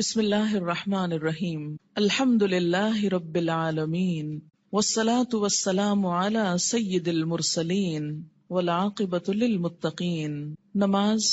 بسم اللہ الرحمن الرحیم الحمد للہ رب العالمین والصلاة والسلام علی سید المرسلین والعاقبۃ للمتقین۔ نماز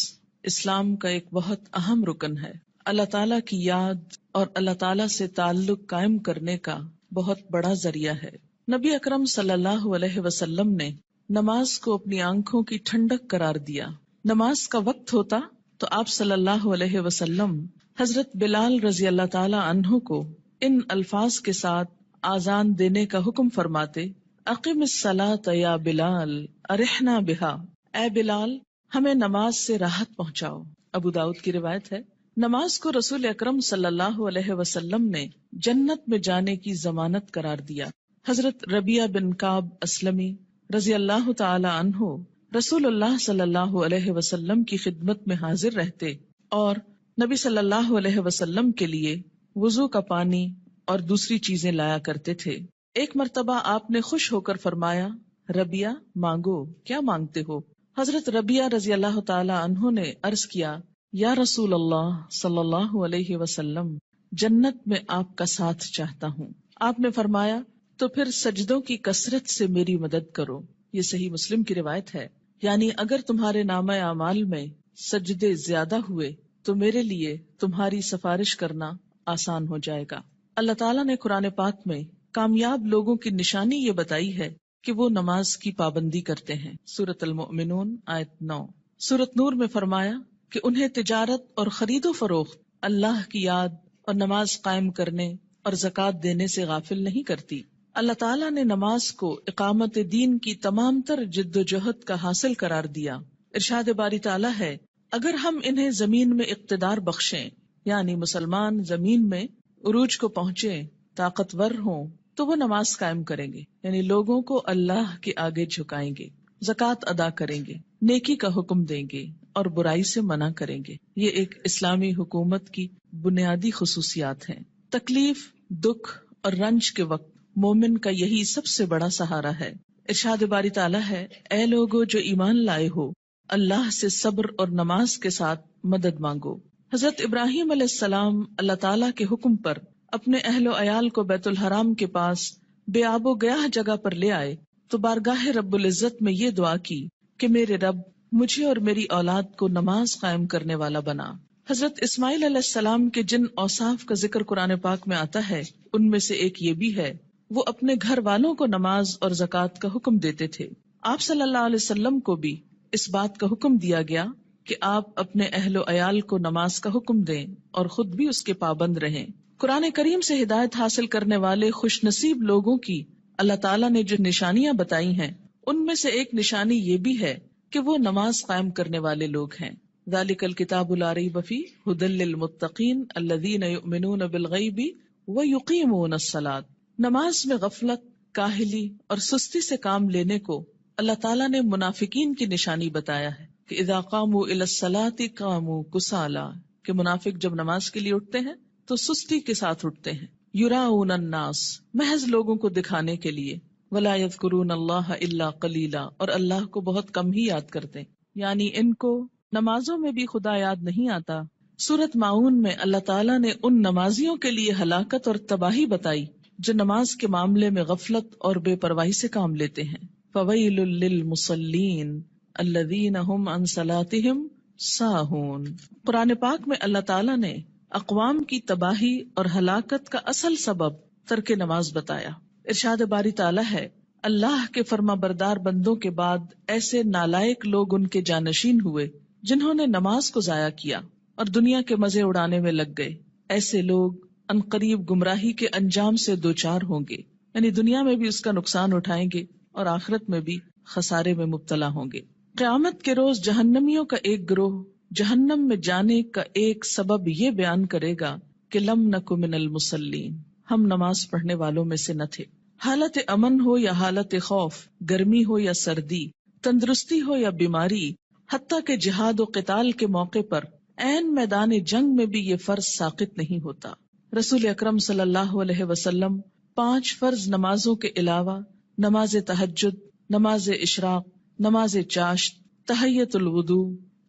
اسلام کا ایک بہت اہم رکن ہے، اللہ تعالیٰ کی یاد اور اللہ تعالیٰ سے تعلق قائم کرنے کا بہت بڑا ذریعہ ہے۔ نبی اکرم صلی اللہ علیہ وسلم نے نماز کو اپنی آنکھوں کی ٹھنڈک قرار دیا۔ نماز کا وقت ہوتا تو آپ صلی اللہ علیہ وسلم حضرت بلال رضی اللہ تعالی عنہ کو ان الفاظ کے ساتھ آذان دینے کا حکم فرماتے: اقم الصلاۃ یا بلال ارحنا بہا، اے بلال ہمیں نماز سے راحت پہنچاؤ۔ ابو داؤد کی روایت ہے۔ نماز کو رسول اکرم صلی اللہ علیہ وسلم نے جنت میں جانے کی ضمانت قرار دیا۔ حضرت ربیعہ بن کعب اسلمی رضی اللہ تعالی عنہ رسول اللہ صلی اللہ علیہ وسلم کی خدمت میں حاضر رہتے اور نبی صلی اللہ علیہ وسلم کے لیے وضو کا پانی اور دوسری چیزیں لایا کرتے تھے۔ ایک مرتبہ آپ نے خوش ہو کر فرمایا: ربیعہ مانگو، کیا مانگتے ہو؟ حضرت ربیعہ رضی اللہ تعالی عنہ نے عرض کیا: یا رسول اللہ صلی اللہ علیہ وسلم، جنت میں آپ کا ساتھ چاہتا ہوں۔ آپ نے فرمایا: تو پھر سجدوں کی کثرت سے میری مدد کرو۔ یہ صحیح مسلم کی روایت ہے۔ یعنی اگر تمہارے نامہ اعمال میں سجدے زیادہ ہوئے تو میرے لیے تمہاری سفارش کرنا آسان ہو جائے گا۔ اللہ تعالیٰ نے قرآن پاک میں کامیاب لوگوں کی نشانی یہ بتائی ہے کہ وہ نماز کی پابندی کرتے ہیں۔ سورۃ المؤمنون آیت 9۔ سورۃ نور میں فرمایا کہ انہیں تجارت اور خرید و فروخت اللہ کی یاد اور نماز قائم کرنے اور زکوٰۃ دینے سے غافل نہیں کرتی۔ اللہ تعالیٰ نے نماز کو اقامت دین کی تمام تر جد و جہد کا حاصل قرار دیا۔ ارشاد باری تعالیٰ ہے: اگر ہم انہیں زمین میں اقتدار بخشیں، یعنی مسلمان زمین میں عروج کو پہنچے، طاقتور ہوں، تو وہ نماز قائم کریں گے، یعنی لوگوں کو اللہ کے آگے جھکائیں گے، زکوٰۃ ادا کریں گے، نیکی کا حکم دیں گے اور برائی سے منع کریں گے۔ یہ ایک اسلامی حکومت کی بنیادی خصوصیات ہیں۔ تکلیف، دکھ اور رنج کے وقت مومن کا یہی سب سے بڑا سہارا ہے۔ ارشاد باری تعالیٰ ہے: اے لوگو جو ایمان لائے ہو، اللہ سے صبر اور نماز کے ساتھ مدد مانگو۔ حضرت ابراہیم علیہ السلام اللہ تعالیٰ کے حکم پر اپنے اہل و عیال کو بیت الحرام کے پاس بے آب و گیاہ جگہ پر لے آئے تو بارگاہ رب العزت میں یہ دعا کی کہ میرے رب مجھے اور میری اولاد کو نماز قائم کرنے والا بنا۔ حضرت اسماعیل علیہ السلام کے جن اوصاف کا ذکر قرآن پاک میں آتا ہے ان میں سے ایک یہ بھی ہے، وہ اپنے گھر والوں کو نماز اور زکوٰۃ کا حکم دیتے تھے۔ آپ صلی اللہ علیہ وسلم کو بھی اس بات کا حکم دیا گیا کہ آپ اپنے اہل و عیال کو نماز کا حکم دیں اور خود بھی اس کے پابند رہیں۔ قرآن کریم سے ہدایت حاصل کرنے والے خوش نصیب لوگوں کی اللہ تعالیٰ نے جو نشانیاں بتائی ہیں ان میں سے ایک نشانی یہ بھی ہے کہ وہ نماز قائم کرنے والے لوگ ہیں۔ ذالک الکتاب لا ریب فیہ ھدی للمتقین الذین یؤمنون بالغیب ویقیمون الصلاۃ۔ نماز میں غفلت، کاہلی اور سستی سے کام لینے کو اللہ تعالیٰ نے منافقین کی نشانی بتایا ہے کہ اذا قاموا الی الصلاۃ قاموا کسالی، کہ منافق جب نماز کے لیے اٹھتے ہیں تو سستی کے ساتھ اٹھتے ہیں۔ یراؤن الناس، محض لوگوں کو دکھانے کے لیے، ولا یذکرون اللہ الا قلیلا، اور اللہ کو بہت کم ہی یاد کرتے ہیں، یعنی ان کو نمازوں میں بھی خدا یاد نہیں آتا۔ سورۃ ماعون میں اللہ تعالیٰ نے ان نمازیوں کے لیے ہلاکت اور تباہی بتائی جو نماز کے معاملے میں غفلت اور بے پرواہی سے کام لیتے ہیں۔ فویل للمصلین الذین هم عن صلاتهم ساہون۔ قرآن پاک میں اللہ تعالیٰ نے اقوام کی تباہی اور ہلاکت کا اصل سبب ترک نماز بتایا۔ ارشاد باری تعالیٰ ہے: اللہ کے فرما بردار بندوں کے بعد ایسے نالائق لوگ ان کے جانشین ہوئے جنہوں نے نماز کو ضائع کیا اور دنیا کے مزے اڑانے میں لگ گئے۔ ایسے لوگ عنقریب گمراہی کے انجام سے دوچار ہوں گے، یعنی دنیا میں بھی اس کا نقصان اٹھائیں گے اور آخرت میں بھی خسارے میں مبتلا ہوں گے۔ قیامت کے روز جہنمیوں کا ایک گروہ جہنم میں جانے کا ایک سبب یہ بیان کرے گا کہ لم نک من المصلین، ہم نماز پڑھنے والوں میں سے نہ تھے۔ حالت امن ہو یا حالت خوف، گرمی ہو یا سردی، تندرستی ہو یا بیماری، حتیٰ کہ جہاد و قتال کے موقع پر عین میدان جنگ میں بھی یہ فرض ساقط نہیں ہوتا۔ رسول اکرم صلی اللہ علیہ وسلم 5 فرض نمازوں کے علاوہ نماز تہجد، نماز اشراق، نماز چاشت، تحیت الوضو،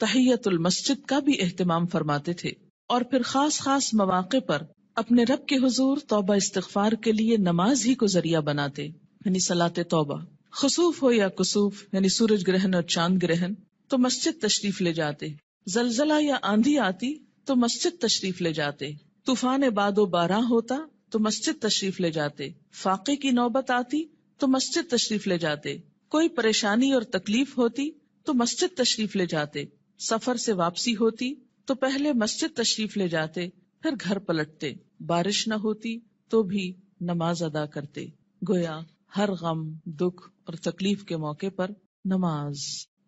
تحیت المسجد کا بھی اہتمام فرماتے تھے۔ اور پھر خاص خاص مواقع پر اپنے رب کے حضور توبہ استغفار کے لیے نماز ہی کو ذریعہ بناتے، یعنی صلاۃ توبہ. خسوف ہو یا کسوف یعنی سورج گرہن اور چاند گرہن تو مسجد تشریف لے جاتے، زلزلہ یا آندھی آتی تو مسجد تشریف لے جاتے، طوفان باد و باران ہوتا تو مسجد تشریف لے جاتے، فاقے کی نوبت آتی تو مسجد تشریف لے جاتے، کوئی پریشانی اور تکلیف ہوتی تو مسجد تشریف لے جاتے، سفر سے واپسی ہوتی تو پہلے مسجد تشریف لے جاتے پھر گھر پلٹتے، بارش نہ ہوتی تو بھی نماز ادا کرتے. گویا ہر غم، دکھ اور تکلیف کے موقع پر نماز.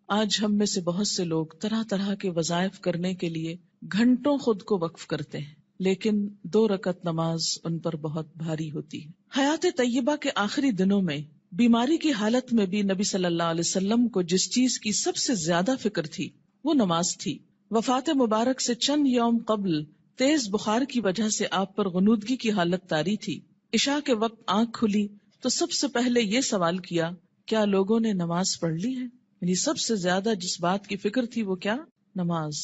آج ہم میں سے بہت سے لوگ طرح طرح کے وظائف کرنے کے لیے گھنٹوں خود کو وقف کرتے ہیں، لیکن 2 رکعت نماز ان پر بہت بھاری ہوتی ہے. حیات طیبہ کے آخری دنوں میں بیماری کی حالت میں بھی نبی صلی اللہ علیہ وسلم کو جس چیز کی سب سے زیادہ فکر تھی وہ نماز تھی. وفات مبارک سے چند یوم قبل تیز بخار کی وجہ سے آپ پر غنودگی کی حالت طاری تھی. عشاء کے وقت آنکھ کھلی تو سب سے پہلے یہ سوال کیا، کیا لوگوں نے نماز پڑھ لی ہے؟ یعنی سب سے زیادہ جس بات کی فکر تھی وہ کیا؟ نماز.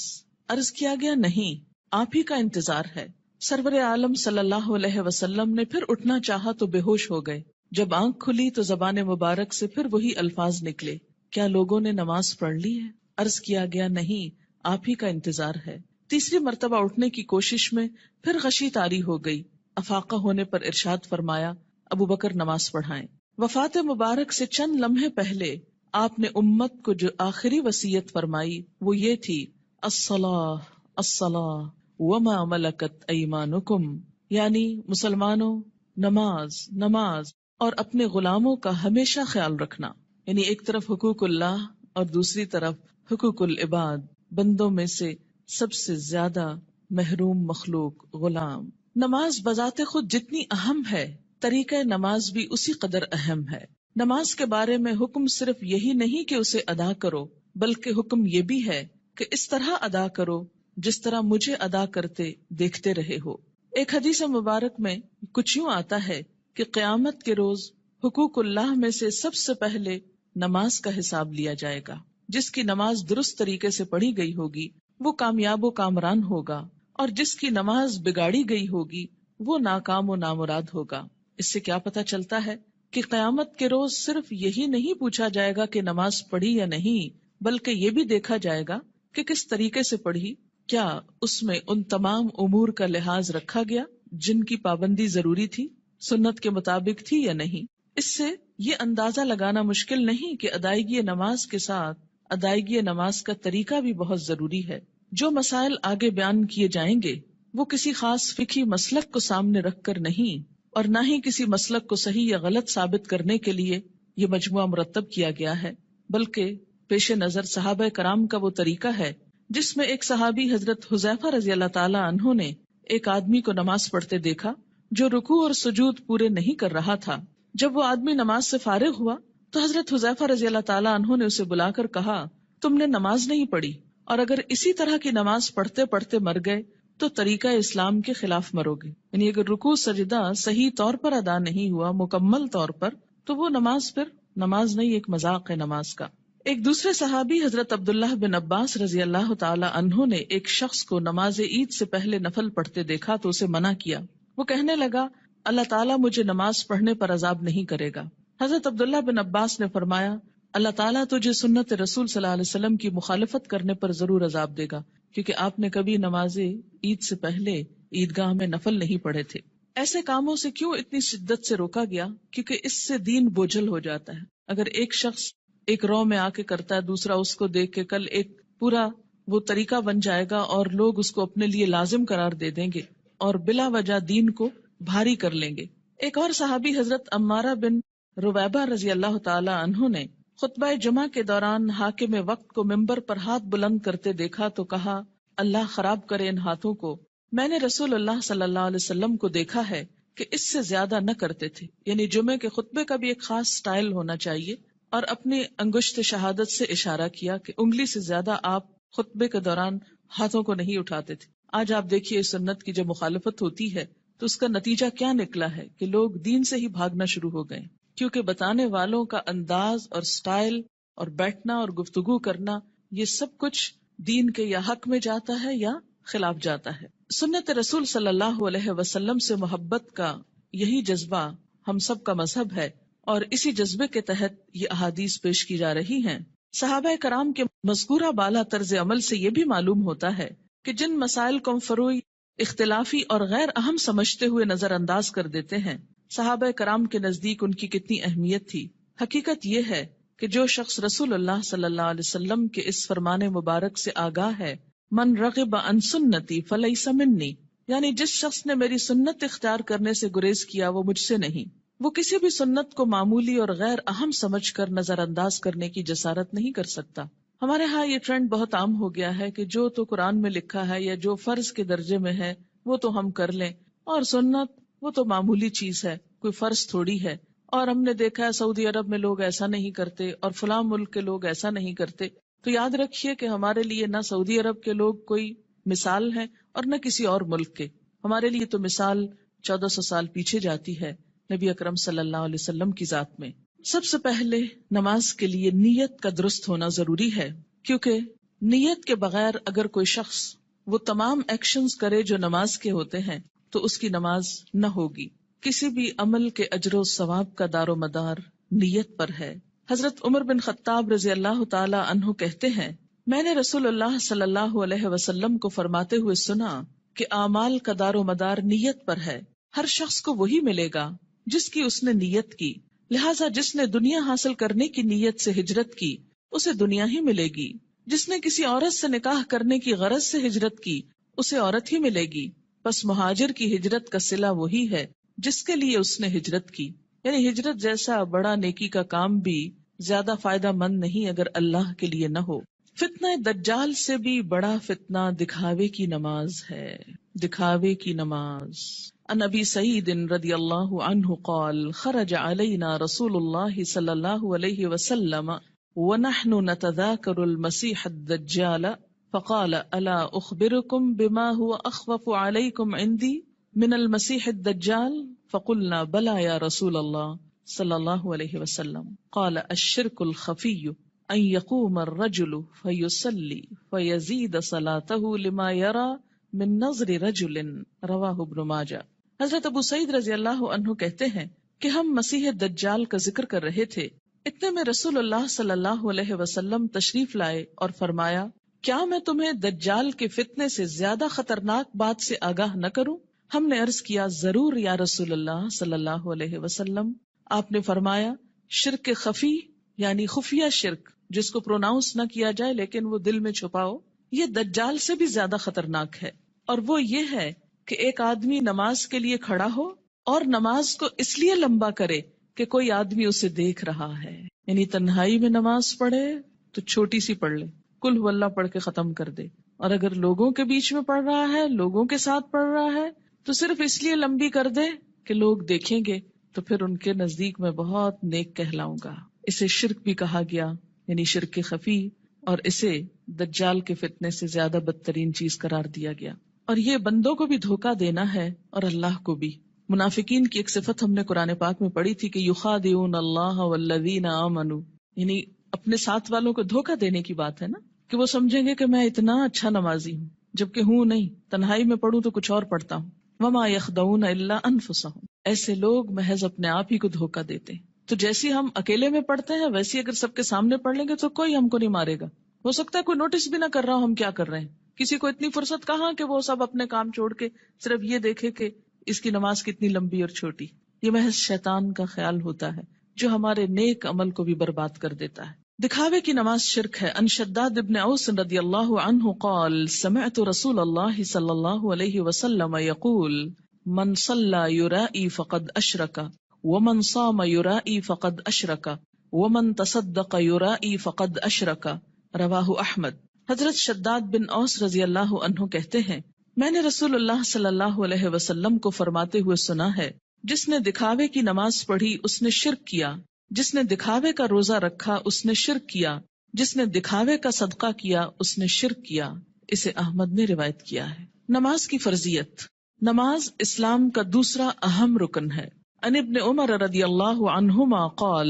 عرض کیا گیا نہیں، آپ ہی کا انتظار ہے. سرور عالم صلی اللہ علیہ وسلم نے پھر اٹھنا چاہا تو بے ہوش ہو گئے. جب آنکھ کھلی تو زبان مبارک سے پھر وہی الفاظ نکلے، کیا لوگوں نے نماز پڑھ لی ہے؟ عرض کیا گیا نہیں، آپ ہی کا انتظار ہے. تیسری مرتبہ اٹھنے کی کوشش میں پھر غشی طاری ہو گئی. افاقہ ہونے پر ارشاد فرمایا، ابو بکر نماز پڑھائیں. وفات مبارک سے چند لمحے پہلے آپ نے امت کو جو آخری وصیت فرمائی وہ یہ تھی، الصلاۃ الصلاۃ وما ملکت ایمانکم، یعنی مسلمانوں نماز نماز اور اپنے غلاموں کا ہمیشہ خیال رکھنا. یعنی ایک طرف حقوق اللہ اور دوسری طرف حقوق العباد. بندوں میں سے سب سے زیادہ محروم مخلوق غلام. نماز بذات خود جتنی اہم ہے، طریقہ نماز بھی اسی قدر اہم ہے. نماز کے بارے میں حکم صرف یہی نہیں کہ اسے ادا کرو، بلکہ حکم یہ بھی ہے کہ اس طرح ادا کرو جس طرح مجھے ادا کرتے دیکھتے رہے ہو. ایک حدیث مبارک میں کچھ یوں آتا ہے کہ قیامت کے روز حقوق اللہ میں سے سب سے پہلے نماز کا حساب لیا جائے گا. جس کی نماز درست طریقے سے پڑھی گئی ہوگی وہ کامیاب و کامران ہوگا، اور جس کی نماز بگاڑی گئی ہوگی وہ ناکام و نامراد ہوگا. اس سے کیا پتہ چلتا ہے کہ قیامت کے روز صرف یہی نہیں پوچھا جائے گا کہ نماز پڑھی یا نہیں، بلکہ یہ بھی دیکھا جائے گا کہ کس طریقے سے پڑھی، کیا اس میں ان تمام امور کا لحاظ رکھا گیا جن کی پابندی ضروری تھی، سنت کے مطابق تھی یا نہیں. اس سے یہ اندازہ لگانا مشکل نہیں کہ ادائیگی نماز کے ساتھ ادائیگی نماز کا طریقہ بھی بہت ضروری ہے. جو مسائل آگے بیان کیے جائیں گے وہ کسی خاص فقہی مسلک کو سامنے رکھ کر نہیں، اور نہ ہی کسی مسلک کو صحیح یا غلط ثابت کرنے کے لیے یہ مجموعہ مرتب کیا گیا ہے، بلکہ پیش نظر صحابہ کرام کا وہ طریقہ ہے جس میں ایک صحابی حضرت حذیفہ رضی اللہ تعالی عنہ نے ایک آدمی کو نماز پڑھتے دیکھا جو رکوع اور سجود پورے نہیں کر رہا تھا. جب وہ آدمی نماز سے فارغ ہوا تو حضرت حذیفہ رضی اللہ تعالی عنہ نے اسے بلا کر کہا، تم نے نماز نہیں پڑھی، اور اگر اسی طرح کی نماز پڑھتے پڑھتے مر گئے تو طریقہ اسلام کے خلاف مرو گے. یعنی اگر رکوع سجدہ صحیح طور پر ادا نہیں ہوا مکمل طور پر تو وہ نماز پھر نماز نہیں، ایک مذاق ہے نماز کا. ایک دوسرے صحابی حضرت عبداللہ بن عباس رضی اللہ تعالی عنہ نے ایک شخص کو نماز عید سے پہلے نفل پڑھتے دیکھا تو اسے منع کیا. وہ کہنے لگا، اللہ تعالیٰ مجھے نماز پڑھنے پر عذاب نہیں کرے گا. حضرت عبداللہ بن عباس نے فرمایا، اللہ تعالیٰ تجھے سنت رسول صلی اللہ علیہ وسلم کی مخالفت کرنے پر ضرور عذاب دے گا، کیونکہ آپ نے کبھی نماز عید سے پہلے عیدگاہ میں نفل نہیں پڑھے تھے. ایسے کاموں سے کیوں اتنی شدت سے روکا گیا؟ کیونکہ اس سے دین بوجھل ہو جاتا ہے. اگر ایک شخص ایک رو میں آ کے کرتا ہے، دوسرا اس کو دیکھ کے کل ایک پورا وہ طریقہ بن جائے گا اور لوگ اس کو اپنے لیے لازم قرار دے دیں گے اور بلا وجہ دین کو بھاری کر لیں گے. ایک اور صحابی حضرت عمارہ بن رویبہ رضی اللہ تعالی عنہ نے خطبہ جمعہ کے دوران حاکم وقت کو ممبر پر ہاتھ بلند کرتے دیکھا تو کہا، اللہ خراب کرے ان ہاتھوں کو. میں نے رسول اللہ صلی اللہ علیہ وسلم کو دیکھا ہے کہ اس سے زیادہ نہ کرتے تھے. یعنی جمعے کے خطبے کا بھی ایک خاص سٹائل ہونا چاہیے، اور اپنی انگشت شہادت سے اشارہ کیا کہ انگلی سے زیادہ آپ خطبے کے دوران ہاتھوں کو نہیں اٹھاتے تھے. آج آپ دیکھیے سنت کی جب مخالفت ہوتی ہے تو اس کا نتیجہ کیا نکلا ہے کہ لوگ دین سے ہی بھاگنا شروع ہو گئے، کیونکہ بتانے والوں کا انداز اور سٹائل اور بیٹھنا اور گفتگو کرنا یہ سب کچھ دین کے یا حق میں جاتا ہے یا خلاف جاتا ہے. سنت رسول صلی اللہ علیہ وسلم سے محبت کا یہی جذبہ ہم سب کا مذہب ہے، اور اسی جذبے کے تحت یہ احادیث پیش کی جا رہی ہیں۔ صحابہ کرام کے مذکورہ بالا طرز عمل سے یہ بھی معلوم ہوتا ہے کہ جن مسائل کو ہم فروعی، اختلافی اور غیر اہم سمجھتے ہوئے نظر انداز کر دیتے ہیں، صحابہ کرام کے نزدیک ان کی کتنی اہمیت تھی۔ حقیقت یہ ہے کہ جو شخص رسول اللہ صلی اللہ علیہ وسلم کے اس فرمان مبارک سے آگاہ ہے، من رغب عن سنتی فلیس منی، یعنی جس شخص نے میری سنت اختیار کرنے سے گریز کیا وہ مجھ سے نہیں، وہ کسی بھی سنت کو معمولی اور غیر اہم سمجھ کر نظر انداز کرنے کی جسارت نہیں کر سکتا۔ ہمارے ہاں یہ ٹرینڈ بہت عام ہو گیا ہے کہ جو تو قرآن میں لکھا ہے یا جو فرض کے درجے میں ہے وہ تو ہم کر لیں، اور سنت وہ تو معمولی چیز ہے، کوئی فرض تھوڑی ہے۔ اور ہم نے دیکھا ہے سعودی عرب میں لوگ ایسا نہیں کرتے اور فلاں ملک کے لوگ ایسا نہیں کرتے۔ تو یاد رکھیے کہ ہمارے لیے نہ سعودی عرب کے لوگ کوئی مثال ہیں اور نہ کسی اور ملک کے، ہمارے لیے تو مثال 1400 سال پیچھے جاتی ہے نبی اکرم صلی اللہ علیہ وسلم کی ذات میں۔ سب سے پہلے نماز کے لیے نیت کا درست ہونا ضروری ہے، کیونکہ نیت کے بغیر اگر کوئی شخص وہ تمام ایکشنز کرے جو نماز کے ہوتے ہیں تو اس کی نماز نہ ہوگی۔ کسی بھی عمل کے اجر و ثواب کا دار و مدار نیت پر ہے۔ حضرت عمر بن خطاب رضی اللہ تعالی عنہ کہتے ہیں، میں نے رسول اللہ صلی اللہ علیہ وسلم کو فرماتے ہوئے سنا کہ اعمال کا دار و مدار نیت پر ہے، ہر شخص کو وہی ملے گا جس کی اس نے نیت کی، لہٰذا جس نے دنیا حاصل کرنے کی نیت سے ہجرت کی اسے دنیا ہی ملے گی، جس نے کسی عورت سے نکاح کرنے کی غرض سے ہجرت کی اسے عورت ہی ملے گی، بس مہاجر کی ہجرت کا صلہ وہی ہے جس کے لیے اس نے ہجرت کی۔ یعنی ہجرت جیسا بڑا نیکی کا کام بھی زیادہ فائدہ مند نہیں اگر اللہ کے لیے نہ ہو۔ فتنہ دجال سے بھی بڑا فتنہ دکھاوے کی نماز ہے، دکھاوے کی نماز۔ عن ابی سعید رضی اللہ عنہ قال خرج علینا رسول اللہ صلی اللہ علیہ وسلم ونحن نتذاکر المسیح الدجال فقال الا اخبرکم بما هو اخوف علیکم عندی من المسیح الدجال فقلنا بلا یا رسول اللہ صلی اللہ علیہ وسلم قال الشرک الخفی ان یقوم الرجل فیصلی فیزید صلاته لما یرى من نظر رجل رواہ ابن ماجہ۔ حضرت ابو سعید رضی اللہ عنہ کہتے ہیں کہ ہم مسیح دجال کا ذکر کر رہے تھے، اتنے میں رسول اللہ صلی اللہ علیہ وسلم تشریف لائے اور فرمایا، کیا میں تمہیں دجال کے فتنے سے زیادہ خطرناک بات سے آگاہ نہ کروں؟ ہم نے عرض کیا، ضرور یا رسول اللہ صلی اللہ علیہ وسلم۔ آپ نے فرمایا، شرک خفی یعنی خفیہ شرک جس کو پروناؤنس نہ کیا جائے لیکن وہ دل میں چھپاؤ، یہ دجال سے بھی زیادہ خطرناک ہے، اور وہ یہ ہے کہ ایک آدمی نماز کے لیے کھڑا ہو اور نماز کو اس لیے لمبا کرے کہ کوئی آدمی اسے دیکھ رہا ہے، یعنی تنہائی میں نماز پڑھے تو چھوٹی سی پڑھ لے، قل هو اللہ پڑھ کے ختم کر دے، اور اگر لوگوں کے بیچ میں پڑھ رہا ہے، لوگوں کے ساتھ پڑھ رہا ہے تو صرف اس لیے لمبی کر دے کہ لوگ دیکھیں گے تو پھر ان کے نزدیک میں بہت نیک کہلاؤں گا۔ اسے شرک بھی کہا گیا، یعنی شرک خفی، اور اسے دجال کے فتنے سے زیادہ بدترین چیز قرار دیا گیا۔ اور یہ بندوں کو بھی دھوکہ دینا ہے اور اللہ کو بھی۔ منافقین کی ایک صفت ہم نے قرآن پاک میں پڑھی تھی کہ یخادعون اللہ والذین آمنوا، یعنی اپنے ساتھ والوں کو دھوکہ دینے کی بات ہے نا، کہ وہ سمجھیں گے کہ میں اتنا اچھا نمازی ہوں جبکہ ہوں نہیں، تنہائی میں پڑھوں تو کچھ اور پڑھتا ہوں۔ وما یخدعون الا انفسهم، ایسے لوگ محض اپنے آپ ہی کو دھوکہ دیتے ہیں۔ تو جیسی ہم اکیلے میں پڑھتے ہیں ویسی اگر سب کے سامنے پڑھ لیں گے تو کوئی ہم کو نہیں مارے گا، ہو سکتا ہے کوئی نوٹس بھی نہ کر رہا ہو ہم کیا کر رہے ہیں، کسی کو اتنی فرصت کہاں کہ وہ سب اپنے کام چھوڑ کے صرف یہ دیکھے کہ اس کی نماز کتنی لمبی اور چھوٹی۔ یہ محض شیطان کا خیال ہوتا ہے جو ہمارے نیک عمل کو بھی برباد کر دیتا ہے۔ دکھاوے کی نماز شرک ہے۔ ان شداد ابن اوس رضی اللہ عنہ قال سمعت رسول اللہ صلی اللہ علیہ وسلم یقول من صلی یرائی فقد اشرک ومن صام یرائی فقد اشرک ومن تصدق یرائی فقد اشرک، رواہ احمد۔ حضرت شداد بن اوس رضی اللہ عنہ کہتے ہیں، میں نے رسول اللہ صلی اللہ علیہ وسلم کو فرماتے ہوئے سنا ہے، جس نے دکھاوے کی نماز پڑھی اس نے شرک کیا، جس نے دکھاوے کا روزہ رکھا اس نے شرک کیا، جس نے دکھاوے کا صدقہ کیا اس نے شرک کیا۔ اسے احمد نے روایت کیا ہے۔ نماز کی فرضیت۔ نماز اسلام کا دوسرا اہم رکن ہے۔ ان ابن عمر رضی اللہ عنہما قال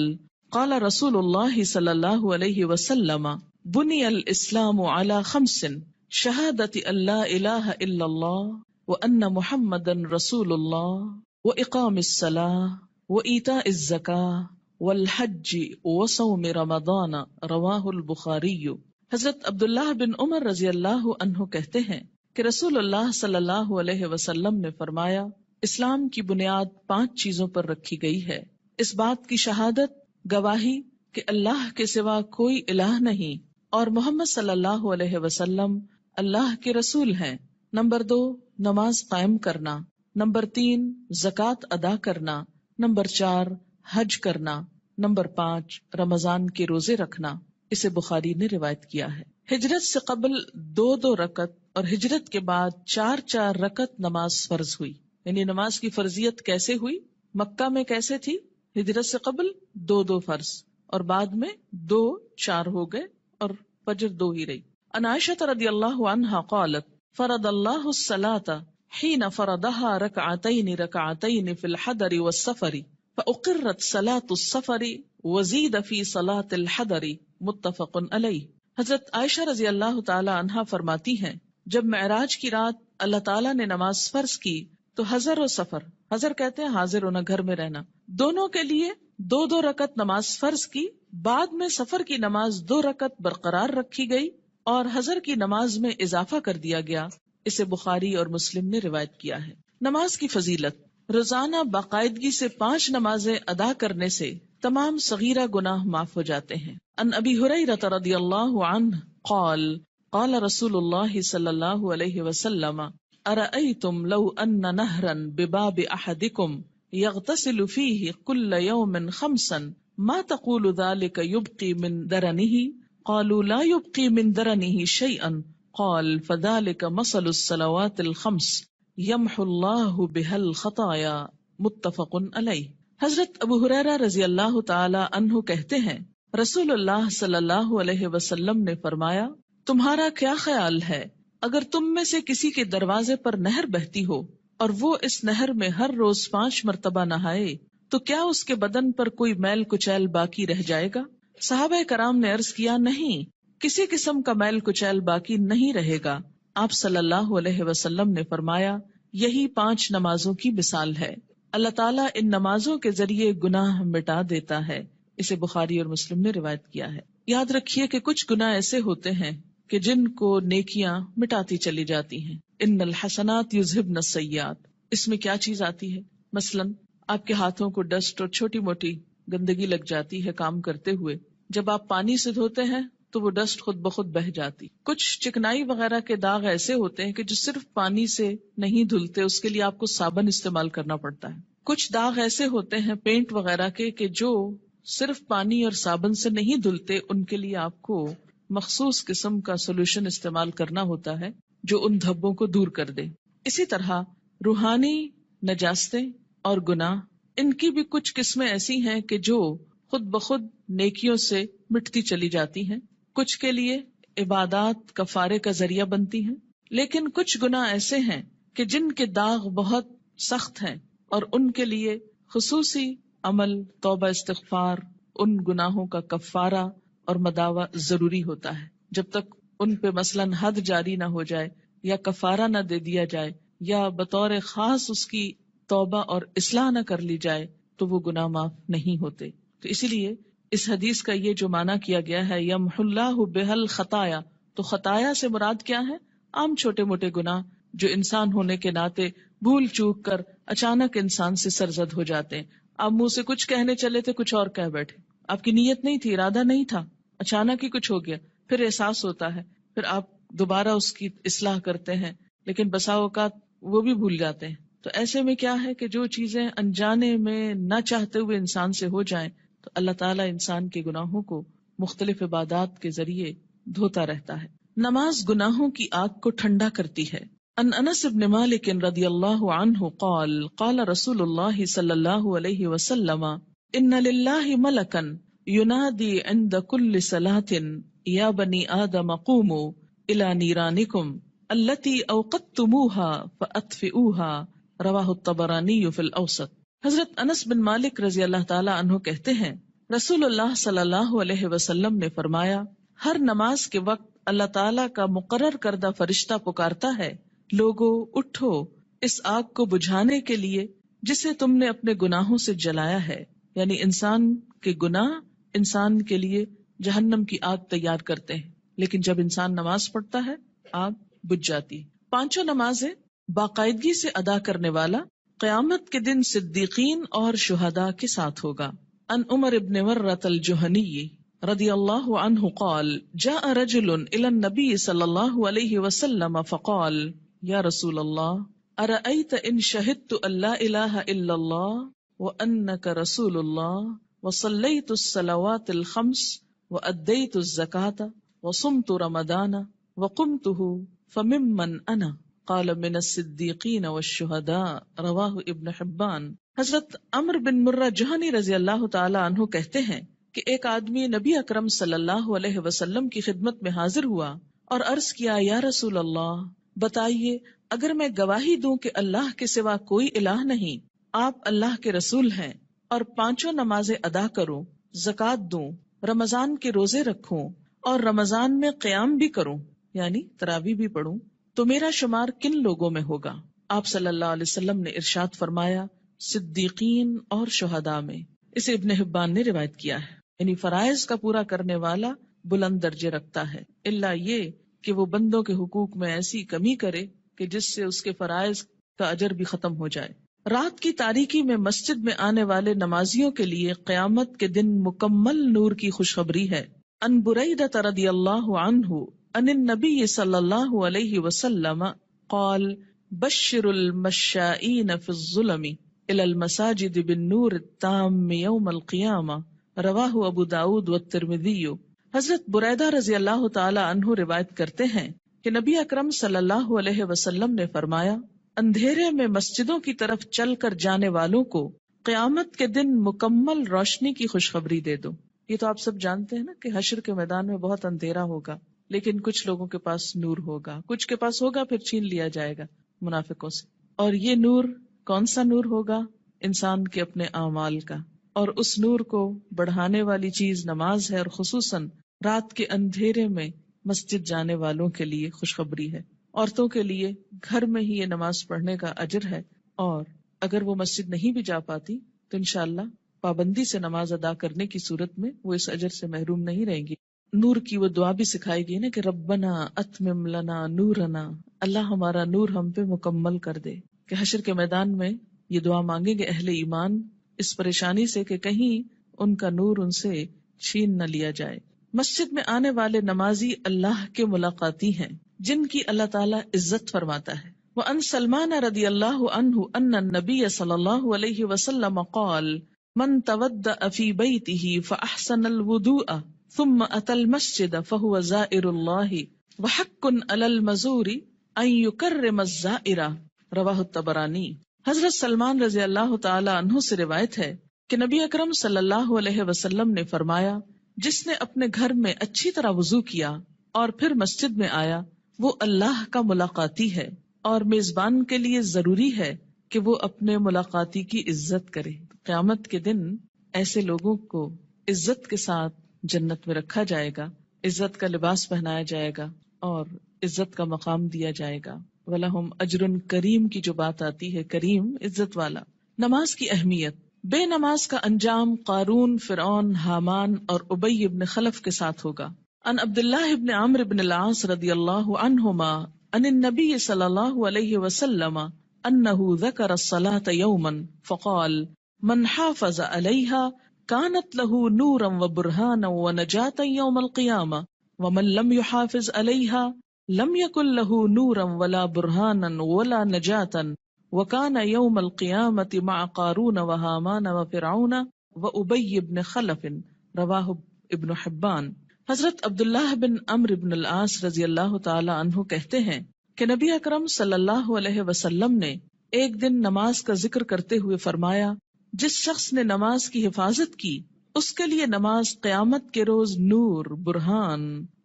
قال رسول اللہ صلی اللہ علیہ وسلم بنی الاسلام علی خمس شہادت ان لا الہ الا اللہ وأن محمدًا رسول الله وإقام الصلاة وإيتاء الزكاة والحج وصوم رمضان رواہ البخاری۔ حضرت عبداللہ بن عمر رضی اللہ عنہ کہتے ہیں کہ رسول اللہ صلی اللہ علیہ وسلم نے فرمایا، اسلام کی بنیاد 5 چیزوں پر رکھی گئی ہے، اس بات کی شہادت، گواہی کہ اللہ کے سوا کوئی الہ نہیں اور محمد صلی اللہ علیہ وسلم اللہ کے رسول ہیں۔ نمبر 2، نماز قائم کرنا۔ نمبر 3، زکوٰۃ ادا کرنا۔ نمبر 4، حج کرنا۔ نمبر 5، رمضان کے روزے رکھنا۔ اسے بخاری نے روایت کیا ہے۔ ہجرت سے قبل 2 رکعت اور ہجرت کے بعد 4 رکعت نماز فرض ہوئی۔ یعنی نماز کی فرضیت کیسے ہوئی؟ مکہ میں کیسے تھی؟ ہجرت سے قبل 2 فرض اور بعد میں 2 4 ہو گئے اور فجر 2 ہی رہی۔ عن عائشہ رضی اللہ عنہا قالت فرض اللہ الصلاة حين فرضها ركعتين في الحضر والسفر فأقرت صلاة السفر وزید فی صلاة الحضر متفق علیہ۔ حضرت عائشہ رضی اللہ تعالی عنہا فرماتی ہیں، جب معراج کی رات اللہ تعالیٰ نے نماز فرض کی تو حضر و سفر، حضر کہتے ہیں حاضر ہونا، گھر میں رہنا، دونوں کے لیے 2 رکعت نماز فرض کی، بعد میں سفر کی نماز 2 رکعت برقرار رکھی گئی اور حضر کی نماز میں اضافہ کر دیا گیا۔ اسے بخاری اور مسلم نے روایت کیا ہے۔ نماز کی فضیلت، روزانہ باقاعدگی سے 5 نمازیں ادا کرنے سے تمام صغیرہ گناہ معاف ہو جاتے ہیں۔ ان ابی ہریرہ رضی اللہ عنہ قال قال رسول اللہ صلی اللہ علیہ وسلم ارأیتم لو ان نہرا بباب احدکم یغتسل فیہ کل یوم 5 ما تقول ذلك یبقی من درنہ قالوا لا يبقي من درنه شيئا قال فذلك مثل الصلوات الخمس يمحو الله بها الخطايا متفق علیہ۔ حضرت ابو ہریرہ رضی اللہ تعالی عنہ کہتے ہیں، رسول اللہ صلی اللہ علیہ وسلم نے فرمایا، تمہارا کیا خیال ہے اگر تم میں سے کسی کے دروازے پر نہر بہتی ہو اور وہ اس نہر میں ہر روز 5 مرتبہ نہائے تو کیا اس کے بدن پر کوئی میل کچیل باقی رہ جائے گا؟ صحابہ کرام نے عرض کیا، نہیں، کسی قسم کا میل کچیل باقی نہیں رہے گا۔ آپ صلی اللہ علیہ وسلم نے فرمایا، یہی 5 نمازوں کی مثال ہے، اللہ تعالیٰ ان نمازوں کے ذریعے گناہ مٹا دیتا ہے۔ اسے بخاری اور مسلم نے روایت کیا ہے۔ یاد رکھیے کہ کچھ گناہ ایسے ہوتے ہیں کہ جن کو نیکیاں مٹاتی چلی جاتی ہیں۔ ان الحسنات یذہبن السیئات، اس میں کیا چیز آتی ہے؟ مثلاً آپ کے ہاتھوں کو ڈسٹ اور چھوٹی موٹی گندگی لگ جاتی ہے کام کرتے ہوئے، جب آپ پانی سے دھوتے ہیں تو وہ ڈسٹ خود بخود بہہ جاتی۔ کچھ چکنائی وغیرہ کے داغ ایسے ہوتے ہیں کہ جو صرف پانی سے نہیں دھلتے، اس کے لیے آپ کو صابن استعمال کرنا پڑتا ہے۔ کچھ داغ ایسے ہوتے ہیں پینٹ وغیرہ کے کہ جو صرف پانی اور صابن سے نہیں دھلتے، ان کے لیے آپ کو مخصوص قسم کا سولوشن استعمال کرنا ہوتا ہے جو ان دھبوں کو دور کر دے۔ اسی طرح روحانی نجاستیں اور گناہ، ان کی بھی کچھ قسمیں ایسی ہیں کہ جو خود بخود نیکیوں سے مٹتی چلی جاتی ہیں، کچھ کے لیے عبادات کفارے کا ذریعہ بنتی ہیں، لیکن کچھ گناہ ایسے ہیں کہ جن کے داغ بہت سخت ہیں اور ان کے لیے خصوصی عمل، توبہ، استغفار، ان گناہوں کا کفارہ اور مداوع ضروری ہوتا ہے۔ جب تک ان پہ مثلاً حد جاری نہ ہو جائے یا کفارہ نہ دے دیا جائے یا بطور خاص اس کی توبہ اور اصلاح نہ کر لی جائے تو وہ گناہ معاف نہیں ہوتے۔ تو اسی لیے اس حدیث کا یہ جو معنی کیا گیا ہے یمحو اللہ بہا الخطایا، تو خطایا سے مراد کیا ہے؟ عام چھوٹے موٹے گناہ جو انسان ہونے کے ناطے بھول چوک کر اچانک انسان سے سرزد ہو جاتے ہیں۔ آپ منہ سے کچھ کہنے چلے تھے، کچھ اور کہہ بیٹھے، آپ کی نیت نہیں تھی، ارادہ نہیں تھا، اچانک ہی کچھ ہو گیا، پھر احساس ہوتا ہے، پھر آپ دوبارہ اس کی اصلاح کرتے ہیں، لیکن بسا اوقات وہ بھی بھول جاتے ہیں۔ تو ایسے میں کیا ہے کہ جو چیزیں انجانے میں نہ چاہتے ہوئے انسان سے ہو جائیں تو اللہ تعالیٰ انسان کے گناہوں کو مختلف عبادات کے ذریعے دھوتا رہتا ہے۔ نماز گناہوں کی آگ کو ٹھنڈا کرتی ہے۔ ان انس بن مالک رضی اللہ عنہ قال قال رسول اللہ صلی اللہ علیہ وسلم ان للہ ملکا ینادی عند کل صلاة یا بنی آدم قوموا الی نیرانکم التی اوقدتموها فاطفئوها رواہ الطبرانی فی الاوسط۔ حضرت انس بن مالک رضی اللہ تعالی عنہ کہتے ہیں، رسول اللہ صلی اللہ علیہ وسلم نے فرمایا، ہر نماز کے وقت اللہ تعالیٰ کا مقرر کردہ فرشتہ پکارتا ہے، لوگو اٹھو اس آگ کو بجھانے کے لیے جسے تم نے اپنے گناہوں سے جلایا ہے، یعنی انسان کے گناہ انسان کے لیے جہنم کی آگ تیار کرتے ہیں، لیکن جب انسان نماز پڑھتا ہے آگ بجھ جاتی۔ پانچوں نمازیں باقاعدگی سے ادا کرنے والا قیامت کے دن صدیقین اور شہداء کے ساتھ ہوگا۔ ان عمر ابن مرۃ الجہنی رضی اللہ عنہ قال جاء رجل الى النبی صلی اللہ علیہ وسلم فقال یا رسول اللہ ارأیت ان شہدت ان لا الہ الا اللہ وانک رسول اللہ وصلیت الصلوات الخمس وادیت الزکاة وصمت رمضان وقمته فممن انا قال من الصدیقین والشہداء رواہ ابن حبان۔ حضرت عمر بن مرہ جہنی رضی اللہ تعالی عنہ کہتے ہیں کہ ایک آدمی نبی اکرم صلی اللہ علیہ وسلم کی خدمت میں حاضر ہوا اور عرض کیا یا رسول اللہ بتائیے اگر میں گواہی دوں کہ اللہ کے سوا کوئی الہ نہیں، آپ اللہ کے رسول ہیں، اور پانچوں نمازیں ادا کروں، زکوٰۃ دوں، رمضان کے روزے رکھوں اور رمضان میں قیام بھی کروں یعنی تراویح بھی پڑھوں، تو میرا شمار کن لوگوں میں ہوگا؟ آپ صلی اللہ علیہ وسلم نے ارشاد فرمایا صدیقین اور شہداء میں۔ اسے ابن حبان نے روایت کیا ہے۔ یعنی فرائض کا پورا کرنے والا بلند درجے رکھتا ہے، الا یہ کہ وہ بندوں کے حقوق میں ایسی کمی کرے کہ جس سے اس کے فرائض کا اجر بھی ختم ہو جائے۔ رات کی تاریکی میں مسجد میں آنے والے نمازیوں کے لیے قیامت کے دن مکمل نور کی خوشخبری ہے۔ ان بریدہ رضی اللہ عنہ ان النبی صلی اللہ علیہ وسلم قال بشر المشائین فی الظلم الى المساجد بالنور التام یوم القیامہ رواہ ابو داود والترمذی۔ حضرت بریدہ رضی اللہ تعالی عنہ روایت کرتے ہیں کہ نبی اکرم صلی اللہ علیہ وسلم نے فرمایا اندھیرے میں مسجدوں کی طرف چل کر جانے والوں کو قیامت کے دن مکمل روشنی کی خوشخبری دے دو۔ یہ تو آپ سب جانتے ہیں نا کہ حشر کے میدان میں بہت اندھیرا ہوگا، لیکن کچھ لوگوں کے پاس نور ہوگا، کچھ کے پاس ہوگا پھر چھین لیا جائے گا منافقوں سے۔ اور یہ نور کون سا نور ہوگا؟ انسان کے اپنے اعمال کا، اور اس نور کو بڑھانے والی چیز نماز ہے، اور خصوصاً رات کے اندھیرے میں مسجد جانے والوں کے لیے خوشخبری ہے۔ عورتوں کے لیے گھر میں ہی یہ نماز پڑھنے کا اجر ہے، اور اگر وہ مسجد نہیں بھی جا پاتی تو انشاءاللہ پابندی سے نماز ادا کرنے کی صورت میں وہ اس اجر سے محروم نہیں رہیں گی۔ نور کی وہ دعا بھی سکھائی گئی نا کہ ربنا اتمم لنا نورنا، اللہ ہمارا نور ہم پہ مکمل کر دے، کہ حشر کے میدان میں یہ دعا مانگیں گے اہل ایمان اس پریشانی سے کہ کہیں ان کا نور ان سے چھین نہ لیا جائے۔ مسجد میں آنے والے نمازی اللہ کے ملاقاتی ہیں جن کی اللہ تعالیٰ عزت فرماتا ہے۔ وَأَن سلمان رضی اللہ عنہ ان النبی صلی اللہ علیہ وسلم قال من تودأ فی بیتہ فاحسن الوضوء ثم اتى المسجد فهو زائر اللہ وحق علی المزور ان یکرم الزائر رواہ الطبرانی۔ حضرت سلمان رضی اللہ تعالی عنہ سے روایت ہے کہ نبی اکرم صلی اللہ علیہ وسلم نے فرمایا جس نے اپنے گھر میں اچھی طرح وضو کیا اور پھر مسجد میں آیا وہ اللہ کا ملاقاتی ہے، اور میزبان کے لیے ضروری ہے کہ وہ اپنے ملاقاتی کی عزت کرے۔ قیامت کے دن ایسے لوگوں کو عزت کے ساتھ جنت میں رکھا جائے گا، عزت کا لباس پہنایا جائے گا اور عزت کا مقام دیا جائے گا۔ وَلَهُمْ أَجْرٌ کریم کی جو بات آتی ہے، کریم عزت والا۔ نماز کی اہمیت۔ بے نماز کا انجام قارون، فرعون، حامان اور ابی ابن خلف کے ساتھ ہوگا۔ ان عبداللہ ابن عمرو ابن العاص رضی اللہ عنہما ان النبی صلی اللہ علیہ وسلم انہ ذکر الصلاة یوما فقال من حافظ علیہا كانت له نورا وبرهانا ونجاة يوم القيامة ومن لم يحافظ عليها لم يكن له نورا ولا برهانا ولا نجاة وكان يوم القيامة مع قارون وهامان وفرعون وأبي بن خلف رواه ابن حبان۔ حضرت عبداللہ بن عمرو بن العاص رضی اللہ تعالی عنہ کہتے ہیں کہ نبی اکرم صلی اللہ علیہ وسلم نے ایک دن نماز کا ذکر کرتے ہوئے فرمایا جس شخص نے نماز کی حفاظت کی اس کے لیے نماز قیامت کے روز نور، برہان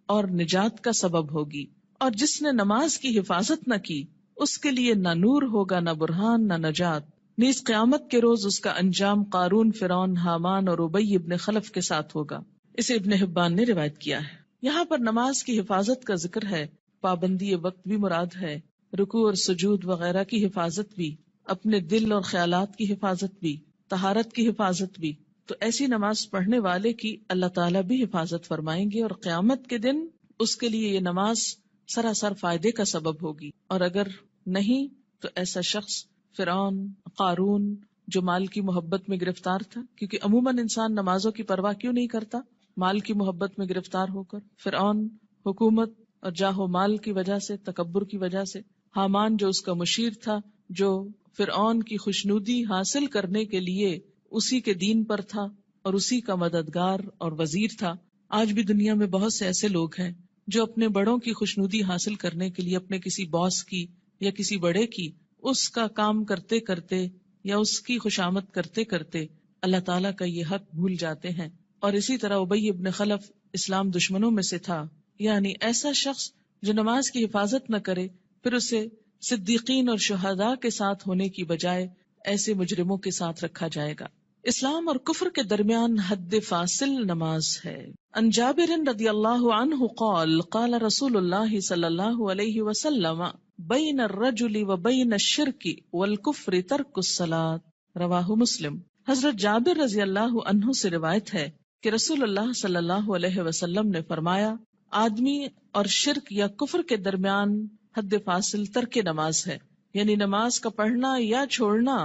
اور نجات کا سبب ہوگی، اور جس نے نماز کی حفاظت نہ کی اس کے لیے نہ نور ہوگا، نہ برہان، نہ نجات۔ نیز قیامت کے روز اس کا انجام قارون، فرعون، حامان اور ابی ابن خلف کے ساتھ ہوگا۔ اسے ابن حبان نے روایت کیا ہے۔ یہاں پر نماز کی حفاظت کا ذکر ہے، پابندی وقت بھی مراد ہے، رکوع اور سجود وغیرہ کی حفاظت بھی، اپنے دل اور خیالات کی حفاظت بھی، طہارت کی حفاظت بھی، تو ایسی نماز پڑھنے والے کی اللہ تعالیٰ بھی حفاظت فرمائیں گے، اور قیامت کے دن اس کے لیے یہ نماز سراسر فائدے کا سبب ہوگی۔ اور اگر نہیں تو ایسا شخص فرعون، قارون، جو مال کی محبت میں گرفتار تھا، کیونکہ عموماً انسان نمازوں کی پرواہ کیوں نہیں کرتا؟ مال کی محبت میں گرفتار ہو کر۔ فرعون حکومت اور جاہ و مال کی وجہ سے، تکبر کی وجہ سے، حامان جو اس کا مشیر تھا، جو فرعون کی خوشنودی حاصل کرنے کے لیے اسی کے دین پر تھا اور اسی کا مددگار اور وزیر تھا۔ آج بھی دنیا میں بہت سے ایسے لوگ ہیں جو اپنے بڑوں کی خوشنودی حاصل کرنے کے لیے اپنے کسی باس کی یا کسی بڑے کی اس کا کام کرتے کرتے یا اس کی خوشامد کرتے کرتے اللہ تعالیٰ کا یہ حق بھول جاتے ہیں۔ اور اسی طرح ابی ابن خلف اسلام دشمنوں میں سے تھا، یعنی ایسا شخص جو نماز کی حفاظت نہ کرے، پھر اسے صدیقین اور شہداء کے ساتھ ہونے کی بجائے ایسے مجرموں کے ساتھ رکھا جائے گا۔ اسلام اور کفر کے درمیان حد فاصل نماز ہے۔ عن جابر رضی اللہ عنہ قال قال رسول اللہ صلی اللہ علیہ وسلم بین الرجل و بین الشرک والکفر ترک الصلاۃ، رواہ مسلم۔ حضرت جابر رضی اللہ عنہ سے روایت ہے کہ رسول اللہ صلی اللہ علیہ وسلم نے فرمایا، آدمی اور شرک یا کفر کے درمیان حد فاصل ترک نماز ہے، یعنی نماز کا پڑھنا یا چھوڑنا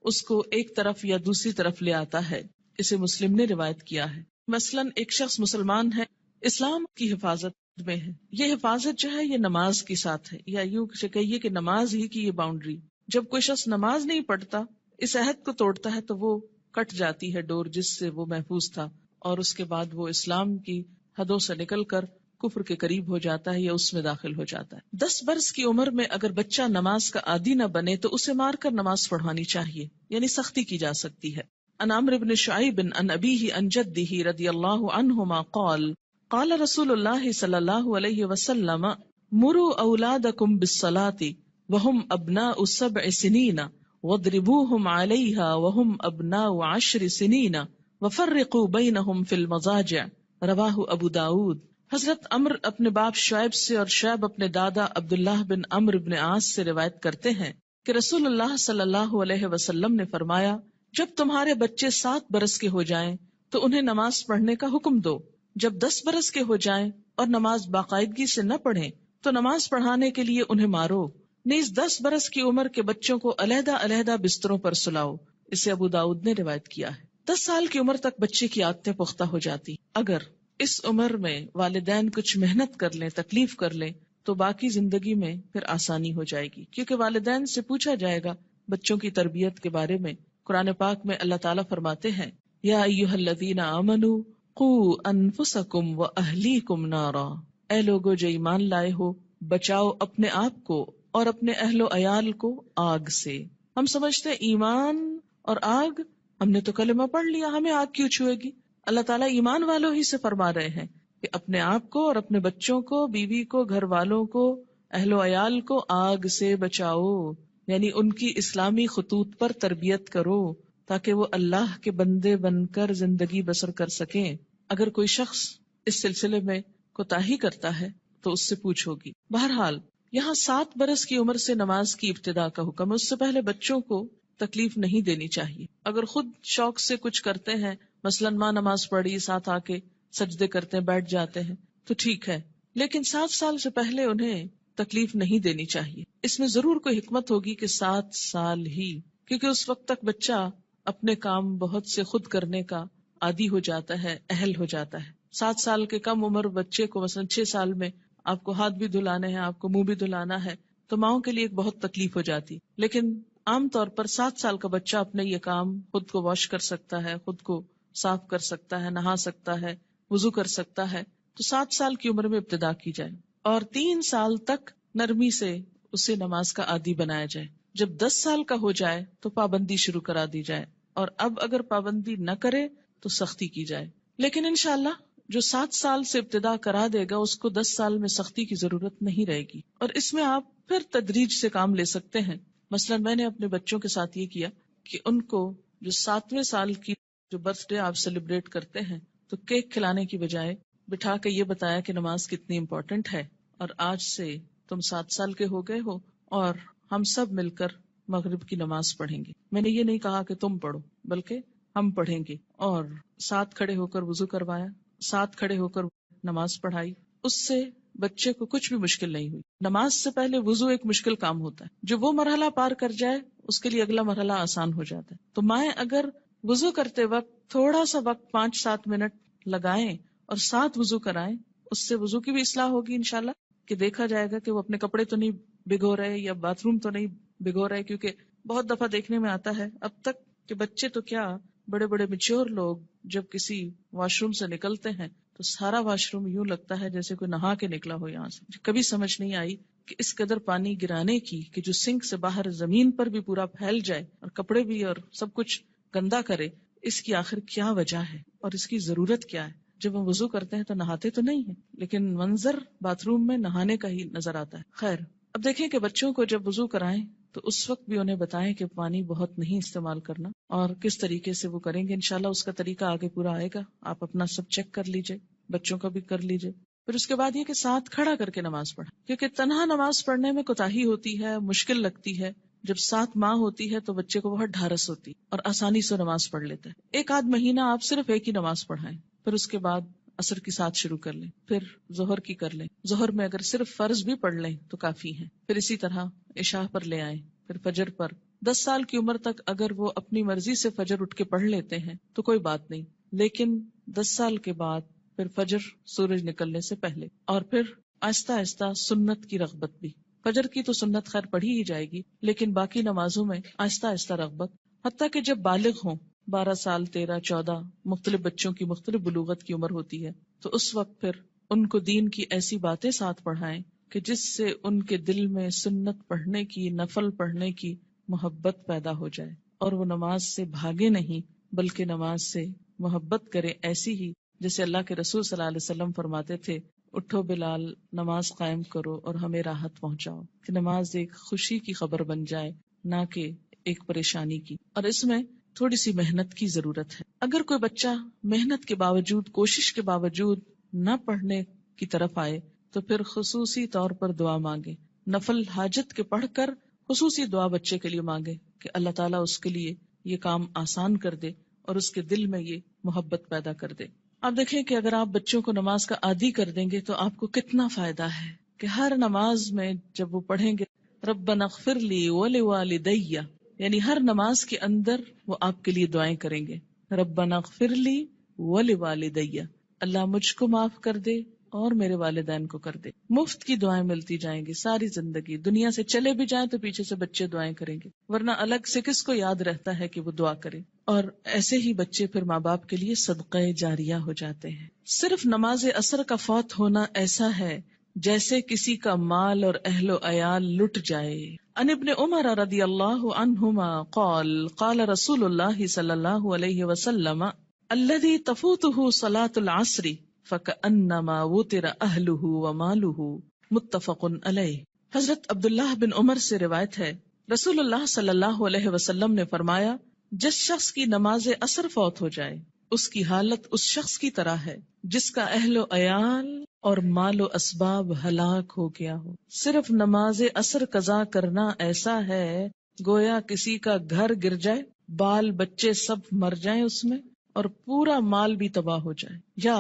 اس کو ایک طرف یا دوسری طرف لے آتا ہے۔ اسے مسلم نے روایت کیا ہے۔ مثلاً ایک شخص مسلمان ہے، اسلام کی حفاظت میں ہے، یہ حفاظت جو ہے یہ نماز کے ساتھ ہے، یا یوں کہیے کہ نماز ہی کی یہ باؤنڈری۔ جب کوئی شخص نماز نہیں پڑھتا، اس عہد کو توڑتا ہے تو وہ کٹ جاتی ہے ڈور جس سے وہ محفوظ تھا، اور اس کے بعد وہ اسلام کی حدوں سے نکل کر کفر کے قریب ہو جاتا ہے یا اس میں داخل ہو جاتا ہے۔ 10 برس کی عمر میں اگر بچہ نماز کا عادی نہ بنے تو اسے مار کر نماز پڑھوانی چاہیے، یعنی سختی کی جا سکتی ہے۔ عن عمرو بن شعیب عن ابیہ عن جدہ رضی اللہ عنہما قال قال رسول اللہ صلی اللہ علیہ وسلم مروا اولادکم بالصلاة وهم ابناء 7 سنین واضربوهم علیہا وهم ابناء 10 سنین وفرقوا بینہم فی المضاجع، رواہ ابو داود۔ حضرت عمر اپنے باپ شعیب سے اور شعیب اپنے دادا عبداللہ بن عمرو بن عاص سے روایت کرتے ہیں کہ رسول اللہ صلی اللہ علیہ وسلم نے فرمایا، جب تمہارے بچے 7 برس کے ہو جائیں تو انہیں نماز پڑھنے کا حکم دو، جب 10 برس کے ہو جائیں اور نماز باقاعدگی سے نہ پڑھیں تو نماز پڑھانے کے لیے انہیں مارو، نیز 10 برس کی عمر کے بچوں کو علیحدہ علیحدہ بستروں پر سلاؤ۔ اسے ابو داؤد نے روایت کیا ہے۔ 10 سال کی عمر تک بچے کی عادتیں پختہ ہو جاتی، اگر اس عمر میں والدین کچھ محنت کر لیں، تکلیف کر لیں، تو باقی زندگی میں پھر آسانی ہو جائے گی، کیونکہ والدین سے پوچھا جائے گا بچوں کی تربیت کے بارے میں۔ قرآن پاک میں اللہ تعالیٰ فرماتے ہیں، یا ایھا الذین آمنوا قوا انفسکم واہلیکم نارا، اے لوگو جو ایمان لائے ہو، بچاؤ اپنے آپ کو اور اپنے اہل و عیال کو آگ سے۔ ہم سمجھتے ہیں ایمان اور آگ، ہم نے تو کلمہ پڑھ لیا، ہمیں آگ کیوں چھوئے گی؟ اللہ تعالیٰ ایمان والوں ہی سے فرما رہے ہیں کہ اپنے آپ کو اور اپنے بچوں کو، بیوی کو، گھر والوں کو، اہل و عیال کو آگ سے بچاؤ، یعنی ان کی اسلامی خطوط پر تربیت کرو تاکہ وہ اللہ کے بندے بن کر زندگی بسر کر سکیں۔ اگر کوئی شخص اس سلسلے میں کوتاہی کرتا ہے تو اس سے پوچھو گی۔ بہرحال یہاں 7 برس کی عمر سے نماز کی ابتدا کا حکم ہے، اس سے پہلے بچوں کو تکلیف نہیں دینی چاہیے۔ اگر خود شوق سے کچھ کرتے ہیں، مثلاً ماں نماز پڑھی، ساتھ آ کے سجدے کرتے ہیں، بیٹھ جاتے ہیں، تو ٹھیک ہے، لیکن 7 سال سے پہلے انہیں تکلیف نہیں دینی چاہیے۔ اس میں ضرور کوئی حکمت ہوگی کہ 7 سال ہی، کیونکہ اس وقت تک بچہ اپنے کام بہت سے خود کرنے کا عادی ہو جاتا ہے، اہل ہو جاتا ہے۔ 7 سال کے کم عمر بچے کو مثلاً 6 سال میں آپ کو ہاتھ بھی دھلانے ہیں، آپ کو منہ بھی دھلانا ہے، تو ماؤں کے لیے ایک بہت تکلیف ہو جاتی، لیکن عام طور پر 7 سال کا بچہ اپنے یہ کام خود کو واش کر سکتا ہے، خود کو صاف کر سکتا ہے، نہا سکتا ہے، وضو کر سکتا ہے، تو 7 سال کی عمر میں ابتدا کی جائے اور 3 سال تک نرمی سے اسے نماز کا عادی بنایا جائے۔ جب 10 سال کا ہو جائے تو پابندی شروع کرا دی جائے، اور اب اگر پابندی نہ کرے تو سختی کی جائے۔ لیکن انشاءاللہ جو 7 سال سے ابتدا کرا دے گا اس کو 10 سال میں سختی کی ضرورت نہیں رہے گی، اور اس میں آپ پھر تدریج سے کام لے سکتے ہیں۔ مثلا میں نے اپنے بچوں کے ساتھ یہ کیا کہ ان کو جو 7ویں سال کی جو برتھ ڈے آپ سیلیبریٹ کرتے ہیں تو کیک کھلانے کی بجائے بٹھا کے یہ بتایا کہ نماز کتنی امپورٹنٹ ہے، اور آج سے تم 7 سال کے ہو گئے ہو اور ہم سب مل کر مغرب کی نماز پڑھیں گے. میں نے یہ نہیں کہا کہ تم پڑھو، بلکہ ہم پڑھیں گے. اور ساتھ کھڑے ہو کر وضو کروایا، ساتھ کھڑے ہو کر نماز پڑھائی. اس سے بچے کو کچھ بھی مشکل نہیں ہوئی. نماز سے پہلے وضو ایک مشکل کام ہوتا ہے، جو وہ مرحلہ پار کر جائے اس کے لیے اگلا مرحلہ آسان ہو جاتا ہے. تو مائیں اگر وضو کرتے وقت تھوڑا سا وقت 5-7 منٹ لگائیں اور ساتھ وضو کرائیں، اس سے وضو کی بھی اصلاح ہوگی انشاءاللہ، کہ دیکھا جائے گا کہ وہ اپنے کپڑے تو نہیں بھگو رہے یا باتھ روم تو نہیں بھگو رہے. کیونکہ بہت دفعہ دیکھنے میں آتا ہے اب تک کہ بچے تو کیا، بڑے بڑے میچور لوگ جب کسی واش روم سے نکلتے ہیں تو سارا واش روم یوں لگتا ہے جیسے کوئی نہا کے نکلا ہو یہاں سے. کبھی سمجھ نہیں آئی کہ اس قدر پانی گرانے کی کہ جو سنک سے باہر زمین پر بھی پورا پھیل جائے اور کپڑے بھی اور سب کچھ گندا کرے، اس کی آخر کیا وجہ ہے اور اس کی ضرورت کیا ہے؟ جب ہم وضو کرتے ہیں تو نہاتے تو نہیں ہیں، لیکن منظر باتھ روم میں نہانے کا ہی نظر آتا ہے. خیر، اب دیکھیں کہ بچوں کو جب وضو کرائیں تو اس وقت بھی انہیں بتائیں کہ پانی بہت نہیں استعمال کرنا اور کس طریقے سے وہ کریں گے. انشاءاللہ اس کا طریقہ آگے پورا آئے گا، آپ اپنا سب چیک کر لیجئے، بچوں کا بھی کر لیجئے. پھر اس کے بعد یہ کہ ساتھ کھڑا کر کے نماز پڑھیں، کیونکہ تنہا نماز پڑھنے میں کوتاہی ہوتی ہے، مشکل لگتی ہے. جب ساتھ ماں ہوتی ہے تو بچے کو بہت ڈھارس ہوتی اور آسانی سے نماز پڑھ لیتا ہے. 1 آدھ مہینہ آپ صرف ایک ہی نماز پڑھائیں، پھر اس کے بعد عصر کی ساتھ شروع کر لیں، پھر ظہر کی کر لیں. ظہر میں اگر صرف فرض بھی پڑھ لیں تو کافی ہے. پھر اسی طرح عشاء پر لے آئیں، پھر فجر پر. 10 سال کی عمر تک اگر وہ اپنی مرضی سے فجر اٹھ کے پڑھ لیتے ہیں تو کوئی بات نہیں، لیکن 10 سال کے بعد پھر فجر سورج نکلنے سے پہلے، اور پھر آہستہ آہستہ سنت کی رغبت بھی. فجر کی تو سنت خیر پڑھی ہی جائے گی، لیکن باقی نمازوں میں آہستہ آہستہ رغبت، حتیٰ کہ جب بالغ ہوں، 12 سال 13 14 مختلف بچوں کی مختلف بلوغت کی عمر ہوتی ہے، تو اس وقت پھر ان کو دین کی ایسی باتیں ساتھ پڑھائیں کہ جس سے ان کے دل میں سنت پڑھنے کی، نفل پڑھنے کی محبت پیدا ہو جائے اور وہ نماز سے بھاگے نہیں بلکہ نماز سے محبت کرے، ایسی ہی جیسے اللہ کے رسول صلی اللہ علیہ وسلم فرماتے تھے، اٹھو بلال، نماز قائم کرو اور ہمیں راحت پہنچاؤ. کہ نماز ایک خوشی کی خبر بن جائے، نہ کہ ایک پریشانی کی. اور اس میں تھوڑی سی محنت کی ضرورت ہے. اگر کوئی بچہ محنت کے باوجود، کوشش کے باوجود نہ پڑھنے کی طرف آئے تو پھر خصوصی طور پر دعا مانگے. نفل حاجت کے پڑھ کر خصوصی دعا بچے کے لیے مانگے کہ اللہ تعالیٰ اس کے لیے یہ کام آسان کر دے اور اس کے دل میں یہ محبت پیدا کر دے. آپ دیکھیں کہ اگر آپ بچوں کو نماز کا عادی کر دیں گے تو آپ کو کتنا فائدہ ہے کہ ہر نماز میں جب وہ پڑھیں گے ربنا اغفر لی ولوالدی، یعنی ہر نماز کے اندر وہ آپ کے لیے دعائیں کریں گے. ربنا اغفر لی ولوالدی، اللہ مجھ کو معاف کر دے اور میرے والدین کو کر دے. مفت کی دعائیں ملتی جائیں گی ساری زندگی. دنیا سے چلے بھی جائیں تو پیچھے سے بچے دعائیں کریں گے، ورنہ الگ سے کس کو یاد رہتا ہے کہ وہ دعا کرے. اور ایسے ہی بچے پھر ماں باپ کے لیے صدقہ جاریہ ہو جاتے ہیں. صرف نماز عصر کا فوت ہونا ایسا ہے جیسے کسی کا مال اور اہل و عیال لٹ جائے. عن ابن عمر رضی اللہ عنہما قال قال رسول اللہ صلی اللہ علیہ وسلم الذي تفوته صلاة العصر فكأنما وتر أهله وماله متفق علیہ. حضرت عبداللہ بن عمر سے روایت ہے، رسول اللہ صلی اللہ علیہ وسلم نے فرمایا، جس شخص کی نماز عصر فوت ہو جائے اس کی حالت اس شخص کی طرح ہے جس کا اہل و عیال اور مال و اسباب ہلاک ہو گیا ہو. صرف نماز عصر قضا کرنا ایسا ہے گویا کسی کا گھر گر جائے، بال بچے سب مر جائیں اس میں اور پورا مال بھی تباہ ہو جائے، یا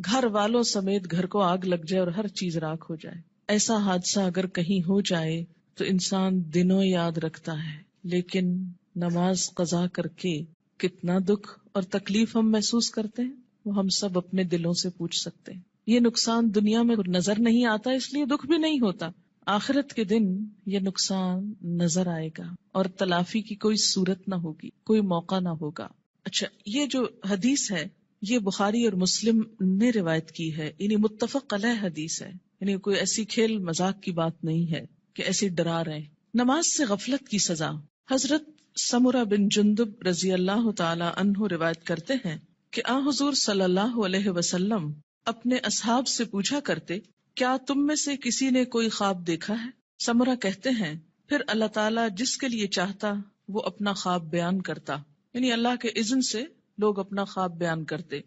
گھر والوں سمیت گھر کو آگ لگ جائے اور ہر چیز راکھ ہو جائے. ایسا حادثہ اگر کہیں ہو جائے تو انسان دنوں یاد رکھتا ہے، لیکن نماز قضا کر کے کتنا دکھ اور تکلیف ہم محسوس کرتے ہیں وہ ہم سب اپنے دلوں سے پوچھ سکتے ہیں. یہ نقصان دنیا میں نظر نہیں آتا اس لیے دکھ بھی نہیں ہوتا، آخرت کے دن یہ نقصان نظر آئے گا اور تلافی کی کوئی صورت نہ ہوگی، کوئی موقع نہ ہوگا. اچھا، یہ جو حدیث ہے یہ بخاری اور مسلم نے روایت کی ہے، یعنی متفق علیہ حدیث ہے، یعنی کوئی ایسی کھیل مذاق کی بات نہیں ہے کہ ایسی ڈرا رہے. نماز سے غفلت کی سزا. حضرت سمرہ بن جندب رضی اللہ تعالی عنہ روایت کرتے ہیں کہ آن حضور صلی اللہ علیہ وسلم اپنے اصحاب سے پوچھا کرتے، کیا تم میں سے کسی نے کوئی خواب دیکھا ہے؟ سمرہ کہتے ہیں پھر اللہ تعالیٰ جس کے لیے چاہتا وہ اپنا خواب بیان کرتا، یعنی اللہ کے اذن سے لوگ اپنا خواب بیان کرتے.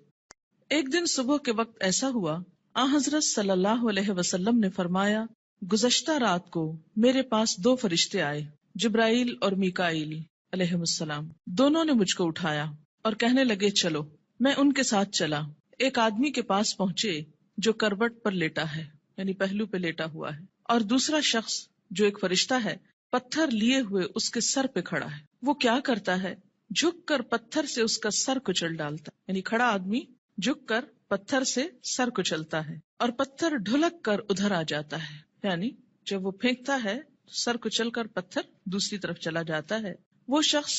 ایک دن صبح کے وقت ایسا ہوا، آن حضرت صلی اللہ علیہ وسلم نے فرمایا، گزشتہ رات کو میرے پاس 2 فرشتے آئے، جبرائیل اور میکائیل علیہم السلام. دونوں نے مجھ کو اٹھایا اور کہنے لگے چلو. میں ان کے ساتھ چلا. ایک آدمی کے پاس پہنچے جو کروٹ پر لیٹا ہے، یعنی پہلو پہ لیٹا ہوا ہے، اور دوسرا شخص جو ایک فرشتہ ہے پتھر لیے ہوئے اس کے سر پہ کھڑا ہے. وہ کیا کرتا ہے؟ جھک کر پتھر سے اس کا سر کچل ڈالتا ہے. یعنی کھڑا آدمی جھک کر پتھر سے سر کچلتا ہے اور پتھر ڈھلک کر ادھر آ جاتا ہے. یعنی جب وہ پھینکتا ہے سر کچل کر پتھر دوسری طرف چلا جاتا ہے. وہ شخص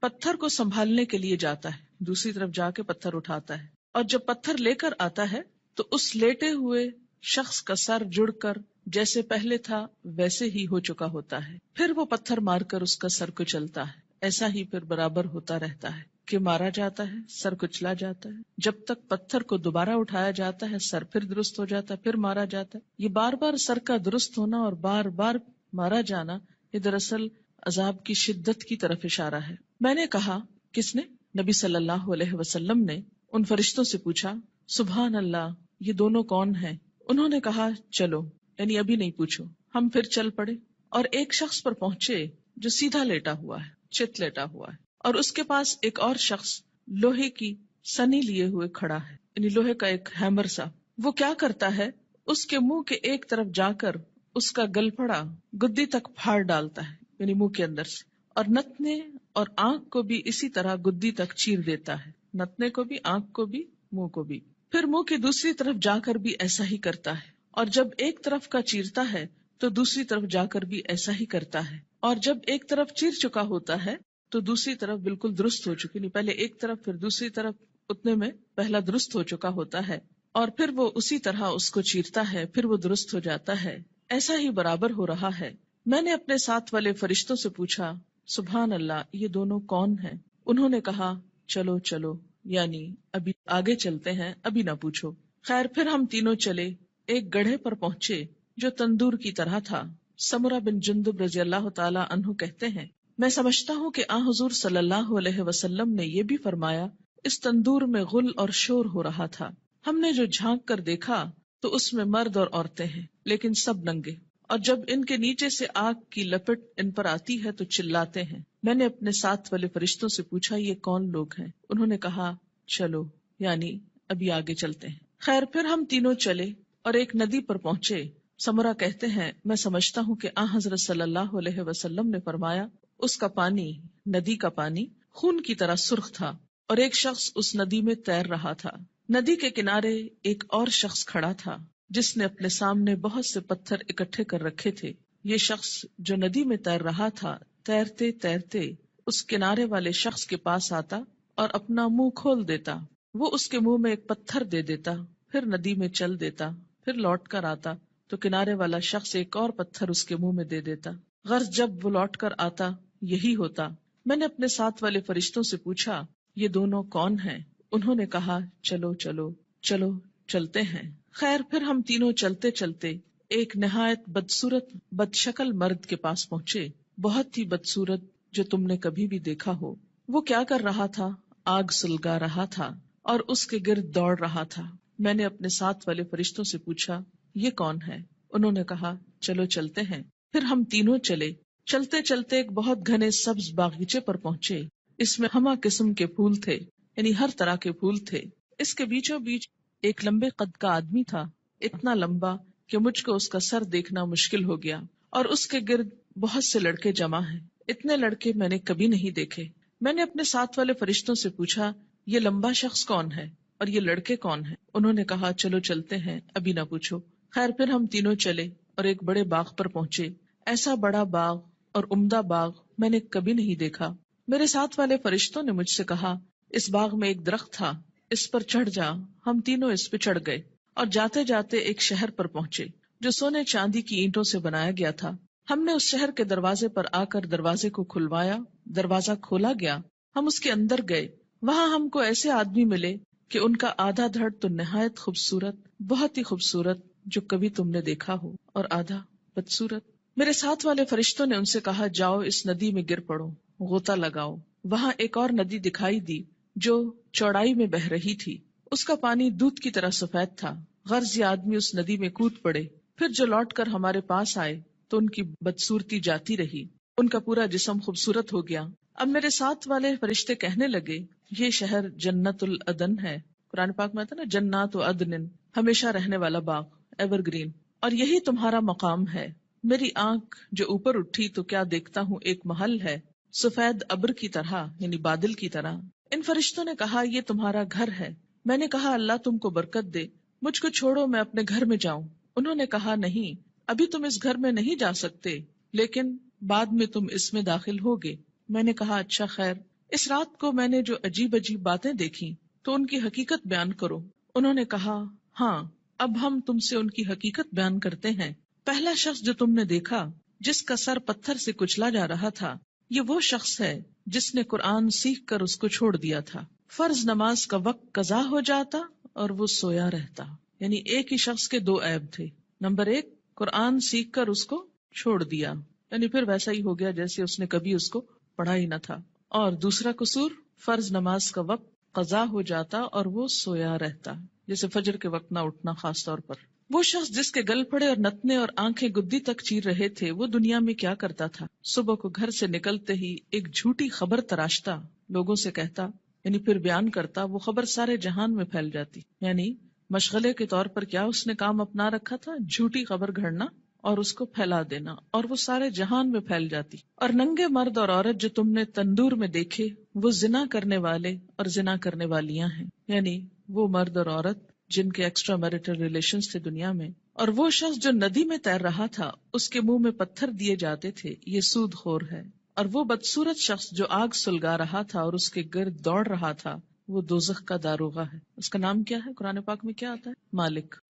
پتھر کو سنبھالنے کے لیے جاتا ہے، دوسری طرف جا کے پتھر اٹھاتا ہے، اور جب پتھر لے کر آتا ہے تو اس لیٹے ہوئے شخص کا سر جڑ کر جیسے پہلے تھا ویسے ہی ہو چکا ہوتا ہے. پھر وہ پتھر مار کر اس کا سر کچلتا ہے. ایسا ہی پھر برابر ہوتا رہتا ہے کہ مارا جاتا ہے، سر کچلا جاتا ہے، جب تک پتھر کو دوبارہ اٹھایا جاتا ہے سر پھر درست ہو جاتا ہے، پھر مارا جاتا ہے. یہ بار بار سر کا درست ہونا اور بار بار مارا جانا یہ دراصل عذاب کی شدت کی طرف اشارہ ہے. میں نے کہا کس نے؟ نبی صلی اللہ علیہ وسلم نے ان فرشتوں سے پوچھا سبحان اللہ، یہ دونوں کون ہیں؟ انہوں نے کہا چلو، یعنی ابھی نہیں پوچھو. ہم پھر چل پڑے اور ایک شخص پر پہنچے جو سیدھا لیٹا ہوا ہے، چت لیٹا ہوا ہے، اور اس کے پاس ایک اور شخص لوہے کی سنی لیے ہوئے کھڑا ہے، یعنی لوہے کا ایک ہیمر سا. وہ کیا کرتا ہے؟ اس کے منہ کے ایک طرف جا کر اس کا گلپھڑا گدی تک پھاڑ ڈالتا ہے، یعنی منہ کے اندر سے، اور نتنے اور آنکھ کو بھی اسی طرح گدی تک چیر دیتا ہے، نتنے کو بھی، آنکھ کو بھی، منہ کو بھی. پھر منہ کی دوسری طرف جا کر بھی ایسا ہی کرتا ہے، اور جب ایک طرف کا چیرتا ہے تو دوسری طرف جا کر بھی ایسا ہی کرتا ہے، اور جب ایک طرف چیر چکا ہوتا ہے تو دوسری طرف بالکل درست ہو چکی، نہیں پہلے ایک طرف پھر دوسری طرف، اتنے میں پہلا درست ہو چکا ہوتا ہے، اور پھر وہ اسی طرح اس کو چیرتا ہے، پھر وہ درست ہو جاتا ہے. ایسا ہی برابر ہو رہا ہے. میں نے اپنے ساتھ والے فرشتوں سے پوچھا سبحان اللہ، یہ دونوں کون ہیں؟ انہوں نے کہا چلو چلو، یعنی ابھی آگے چلتے ہیں، ابھی نہ پوچھو. خیر پھر ہم تینوں چلے. ایک گڑھے پر پہنچے جو تندور کی طرح تھا. سمرہ بن جندب رضی اللہ تعالی عنہ کہتے ہیں میں سمجھتا ہوں کہ حضور صلی اللہ علیہ وسلم نے یہ بھی فرمایا اس تندور میں غل اور شور ہو رہا تھا. ہم نے جو جھانک کر دیکھا تو اس میں مرد اور عورتیں ہیں لیکن سب ننگے، اور جب ان کے نیچے سے آگ کی لپٹ ان پر آتی ہے تو چلاتے ہیں. میں نے اپنے ساتھ والے فرشتوں سے پوچھا یہ کون لوگ ہیں؟ انہوں نے کہا چلو، یعنی ابھی آگے چلتے ہیں. خیر پھر ہم تینوں چلے اور ایک ندی پر پہنچے. سمرہ کہتے ہیں میں سمجھتا ہوں کہ حضرت صلی اللہ علیہ وسلم نے فرمایا اس کا پانی، ندی کا پانی خون کی طرح سرخ تھا، اور ایک شخص اس ندی میں تیر رہا تھا. ندی کے کنارے ایک اور شخص کھڑا تھا جس نے اپنے سامنے بہت سے پتھر اکٹھے کر رکھے تھے. یہ شخص جو ندی میں تیر رہا تھا تیرتے تیرتے اس کنارے والے شخص کے پاس آتا اور اپنا منہ کھول دیتا. وہ اس کے منہ میں ایک پتھر دے دیتا، پھر ندی میں چل دیتا، پھر لوٹ کر آتا تو کنارے والا شخص ایک اور پتھر اس کے منہ میں دے دیتا. غرض جب وہ لوٹ کر آتا یہی ہوتا. میں نے اپنے ساتھ والے فرشتوں سے پوچھا یہ دونوں کون ہیں؟ انہوں نے کہا چلو چلو چلو چلتے ہیں. خیر پھر ہم تینوں چلتے چلتے ایک نہایت بدصورت بد شکل مرد کے پاس پہنچے، بہت ہی بدصورت جو تم نے کبھی بھی دیکھا ہو. وہ کیا کر رہا تھا؟ آگ سلگا رہا تھا اور اس کے گرد دوڑ رہا تھا. میں نے اپنے ساتھ والے فرشتوں سے پوچھا یہ کون ہے؟ انہوں نے کہا چلو چلتے ہیں. پھر ہم تینوں چلے. چلتے چلتے ایک بہت گھنے سبز باغیچے پر پہنچے. اس میں ہمہ قسم کے پھول تھے، یعنی ہر طرح کے پھول تھے. اس کے بیچوں بیچ ایک لمبے قد کا آدمی تھا، اتنا لمبا کہ مجھ کو اس کا سر دیکھنا مشکل ہو گیا، اور اس کے گرد بہت سے لڑکے جمع ہیں. اتنے لڑکے میں نے کبھی نہیں دیکھے. میں نے اپنے ساتھ والے فرشتوں سے پوچھا یہ لمبا شخص کون ہے اور یہ لڑکے کون ہیں؟ انہوں نے کہا چلو چلتے ہیں، ابھی نہ پوچھو. خیر پھر ہم تینوں چلے اور ایک بڑے باغ پر پہنچے. ایسا بڑا باغ اور عمدہ باغ میں نے کبھی نہیں دیکھا. میرے ساتھ والے فرشتوں نے مجھ سے کہا اس باغ میں ایک درخت تھا، اس پر چڑھ جا. ہم تینوں اس پہ چڑھ گئے اور جاتے جاتے ایک شہر پر پہنچے جو سونے چاندی کی اینٹوں سے بنایا گیا تھا. ہم نے اس شہر کے دروازے پر آ کر دروازے کو کھلوایا. دروازہ کھولا گیا، ہم اس کے اندر گئے. وہاں ہم کو ایسے آدمی ملے کہ ان کا آدھا دھڑ تو نہایت خوبصورت، بہت ہی خوبصورت جو کبھی تم نے دیکھا ہو، اور آدھا بدصورت. میرے ساتھ والے فرشتوں نے ان سے کہا جاؤ اس ندی میں گر پڑو، غوطہ لگاؤ. وہاں ایک اور ندی دکھائی دی جو چوڑائی میں بہ رہی تھی. اس کا پانی دودھ کی طرح سفید تھا. غرض یہ آدمی اس ندی میں کود پڑے. پھر جو لوٹ کر ہمارے پاس آئے تو ان کی بدصورتی جاتی رہی، ان کا پورا جسم خوبصورت ہو گیا۔ اب میرے ساتھ والے فرشتے کہنے لگے یہ شہر جنت العدن ہے، قرآن پاک میں آتا ہے نا جنات عدن، ہمیشہ رہنے والا باغ، ایور گرین، اور یہی تمہارا مقام ہے۔ میری آنکھ جو اوپر اٹھی تو کیا دیکھتا ہوں، ایک محل ہے سفید ابر کی طرح، یعنی بادل کی طرح۔ ان فرشتوں نے کہا یہ تمہارا گھر ہے۔ میں نے کہا اللہ تم کو برکت دے، مجھ کو چھوڑو میں اپنے گھر میں جاؤں۔ انہوں نے کہا نہیں، ابھی تم اس گھر میں نہیں جا سکتے، لیکن بعد میں تم اس میں داخل ہوگے۔ میں نے کہا اچھا خیر، اس رات کو میں نے جو عجیب عجیب باتیں دیکھی تو ان کی حقیقت بیان کرو۔ انہوں نے کہا ہاں، اب ہم تم سے ان کی حقیقت بیان کرتے ہیں۔ پہلا شخص جو تم نے دیکھا جس کا سر پتھر سے کچلا جا رہا تھا، یہ وہ شخص ہے جس نے قرآن سیکھ کر اس کو چھوڑ دیا تھا۔ فرض نماز کا وقت قضا ہو جاتا اور وہ سویا رہتا۔ یعنی ایک ہی شخص کے دو عیب تھے، نمبر ایک قرآن سیکھ کر اس کو چھوڑ دیا، یعنی پھر ویسا ہی ہو گیا جیسے اس نے کبھی اس کو پڑھا ہی نہ تھا، اور دوسرا قصور فرض نماز کا وقت قضا ہو جاتا اور وہ سویا رہتا، جیسے فجر کے وقت نہ اٹھنا خاص طور پر۔ وہ شخص جس کے گل پھڑے اور نتنے اور آنکھیں گدی تک چیر رہے تھے، وہ دنیا میں کیا کرتا تھا؟ صبح کو گھر سے نکلتے ہی ایک جھوٹی خبر تراشتا، لوگوں سے کہتا، یعنی پھر بیان کرتا، وہ خبر سارے جہان میں پھیل جاتی۔ یعنی مشغلے کے طور پر کیا اس نے کام اپنا رکھا تھا؟ جھوٹی خبر گھڑنا اور اس کو پھیلا دینا، اور وہ سارے جہان میں پھیل جاتی۔ اور ننگے مرد اور عورت جو تم نے تندور میں دیکھے، وہ زنا کرنے والے اور زنا کرنے والیاں ہیں، یعنی وہ مرد اور عورت جن کے ایکسٹرا میریٹل ریلیشنز تھے دنیا میں۔ اور وہ شخص جو ندی میں تیر رہا تھا، اس کے منہ میں پتھر دیے جاتے تھے، یہ سود خور ہے۔ اور وہ بدصورت شخص جو آگ سلگا رہا تھا اور اس کے گرد دوڑ رہا تھا، وہ دوزخ کا داروغہ ہے۔ اس کا نام کیا ہے؟ قرآن پاک میں کیا آتا ہے؟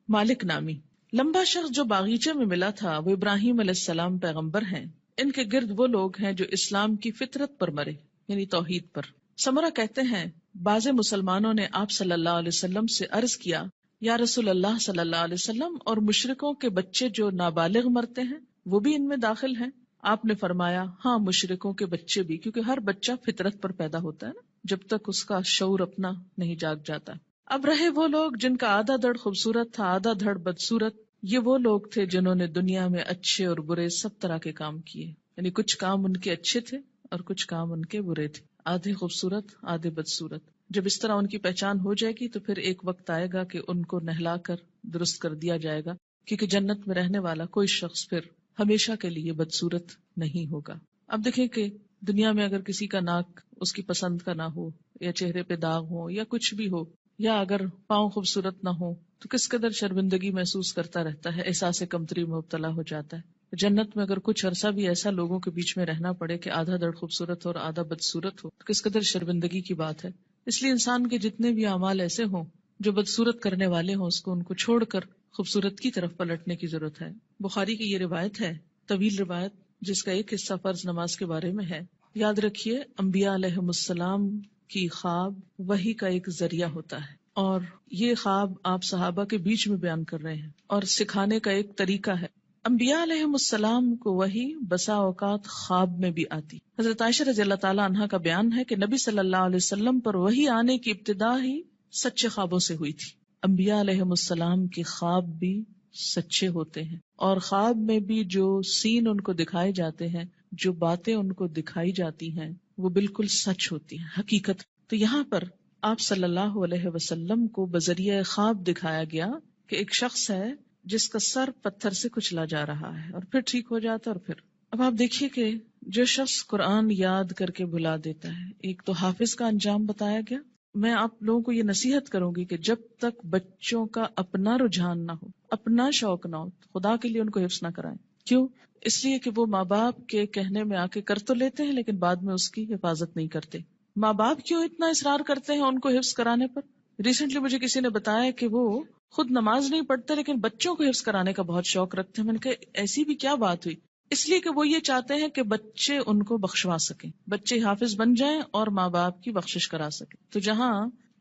مالک نامی۔ لمبا شخص جو باغیچے میں ملا تھا، وہ ابراہیم علیہ السلام پیغمبر ہیں۔ ان کے گرد وہ لوگ ہیں جو اسلام کی فطرت پر مرے، یعنی توحید پر۔ سمرہ کہتے ہیں بعض مسلمانوں نے آپ صلی اللہ علیہ وسلم سے عرض کیا، یا رسول اللہ صلی اللہ علیہ وسلم، اور مشرکوں کے بچے جو نابالغ مرتے ہیں وہ بھی ان میں داخل ہیں؟ آپ نے فرمایا ہاں، مشرکوں کے بچے بھی، کیونکہ ہر بچہ فطرت پر پیدا ہوتا ہے نا، جب تک اس کا شعور اپنا نہیں جاگ جاتا۔ اب رہے وہ لوگ جن کا آدھا دھڑ خوبصورت تھا، آدھا دھڑ بدصورت، یہ وہ لوگ تھے جنہوں نے دنیا میں اچھے اور برے سب طرح کے کام کیے، یعنی کچھ کام ان کے اچھے تھے اور کچھ کام ان کے برے تھے، آدھے خوبصورت آدھے بدصورت۔ جب اس طرح ان کی پہچان ہو جائے گی تو پھر ایک وقت آئے گا کہ ان کو نہلا کر درست کر دیا جائے گا، کیونکہ جنت میں رہنے والا کوئی شخص پھر ہمیشہ کے لیے بدصورت نہیں ہوگا۔ اب دیکھیں کہ دنیا میں اگر کسی کا ناک اس کی پسند کا نہ ہو، یا چہرے پہ داغ ہو، یا کچھ بھی ہو، یا اگر پاؤں خوبصورت نہ ہو، تو کس قدر شرمندگی محسوس کرتا رہتا ہے، احساس کمتری میں مبتلا ہو جاتا ہے۔ جنت میں اگر کچھ عرصہ بھی ایسا لوگوں کے بیچ میں رہنا پڑے کہ آدھا دھڑ خوبصورت ہو اور آدھا بدصورت ہو، تو کس قدر شرمندگی کی بات ہے۔ اس لیے انسان کے جتنے بھی اعمال ایسے ہوں جو بدصورت کرنے والے ہوں، اس کو ان کو چھوڑ کر خوبصورت کی طرف پلٹنے کی ضرورت ہے۔ بخاری کی یہ روایت ہے، طویل روایت، جس کا ایک حصہ فرض نماز کے بارے میں ہے۔ یاد رکھیے، انبیاء علیہم السلام کی خواب وحی کا ایک ذریعہ ہوتا ہے، اور یہ خواب آپ صحابہ کے بیچ میں بیان کر رہے ہیں اور سکھانے کا ایک طریقہ ہے۔ انبیاء علیہم السلام کو وحی بسا اوقات خواب میں بھی آتی۔ حضرت عائشہ رضی اللہ تعالی عنہا کا بیان ہے کہ نبی صلی اللہ علیہ وسلم پر وحی آنے کی ابتدا ہی سچے خوابوں سے ہوئی تھی۔ انبیاء علیہم السلام کے خواب بھی سچے ہوتے ہیں، اور خواب میں بھی جو سین ان کو دکھائے جاتے ہیں، جو باتیں ان کو دکھائی جاتی ہیں، وہ بالکل سچ ہوتی ہیں، حقیقت۔ تو یہاں پر آپ صلی اللہ علیہ وسلم کو بذریعہ خواب دکھایا گیا کہ ایک شخص ہے جس کا سر پتھر سے کچلا جا رہا ہے اور پھر ٹھیک ہو جاتا، اور پھر اب آپ دیکھیے کہ جو شخص قرآن یاد کر کے بھلا دیتا ہے، ایک تو حافظ کا انجام بتایا گیا۔ میں آپ لوگوں کو یہ نصیحت کروں گی کہ جب تک بچوں کا اپنا رجحان نہ ہو، اپنا شوق نہ ہو، خدا کے لیے ان کو حفظ نہ کرائیں۔ کیوں؟ اس لیے کہ وہ ماں باپ کے کہنے میں آ کے کر تو لیتے ہیں، لیکن بعد میں اس کی حفاظت نہیں کرتے۔ ماں باپ کیوں اتنا اصرار کرتے ہیں ان کو حفظ کرانے پر؟ ریسنٹلی مجھے کسی نے بتایا کہ وہ خود نماز نہیں پڑھتے لیکن بچوں کو حفظ کرانے کا بہت شوق رکھتے ہیں۔ میں نے کہا ایسی بھی کیا بات ہوئی؟ اس لیے کہ وہ یہ چاہتے ہیں کہ بچے ان کو بخشوا سکیں، بچے حافظ بن جائیں اور ماں باپ کی بخشش کرا سکیں۔ تو جہاں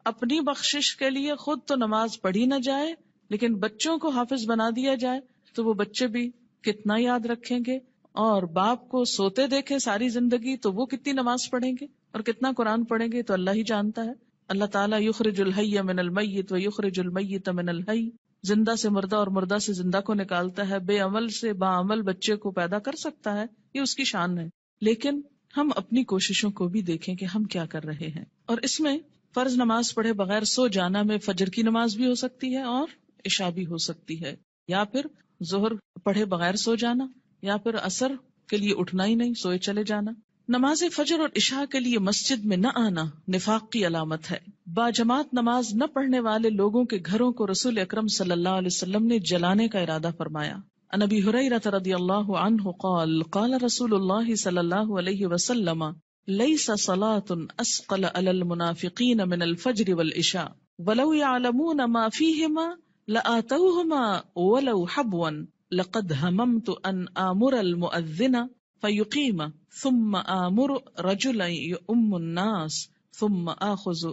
اپنی بخشش کے لیے خود تو نماز پڑھی نہ جائے لیکن بچوں کو حافظ بنا دیا جائے، تو وہ بچے بھی کتنا یاد رکھیں گے، اور باپ کو سوتے دیکھیں ساری زندگی تو وہ کتنی نماز پڑھیں گے اور کتنا قرآن پڑھیں گے، تو اللہ ہی جانتا ہے۔ اللہ تعالیٰ یخرج الحی من المیت و یخرج المیت من الحی، زندہ سے مردہ اور مردہ سے زندہ کو نکالتا ہے، بے عمل سے باعمل بچے کو پیدا کر سکتا ہے، یہ اس کی شان ہے. لیکن ہم اپنی کوششوں کو بھی دیکھیں کہ ہم کیا کر رہے ہیں. اور اس میں فرض نماز پڑھے بغیر سو جانا میں فجر کی نماز بھی ہو سکتی ہے اور عشاء بھی ہو سکتی ہے، یا پھر ظہر پڑھے بغیر سو جانا، یا پھر عصر کے لیے اٹھنا ہی نہیں، سوئے چلے جانا. نماز فجر اور عشاء کے لیے مسجد میں نہ آنا نفاق کی علامت ہے. باجماعت نماز نہ پڑھنے والے لوگوں کے گھروں کو رسول اکرم صلی اللہ علیہ وسلم نے جلانے کا ارادہ فرمایا. عن ابی ہریرہ رضی اللہ عنہ قال قال رسول اللہ صلی اللہ علیہ وسلم لیس صلاة اسقل علی المنافقین من الفجر والعشاء ولو يعلمون ما فيهما لآتوهما ولو حبوا لقد هممت ان آمر المؤذن فيقيم ثم آمر رجلا يؤم الناس ثم آخذ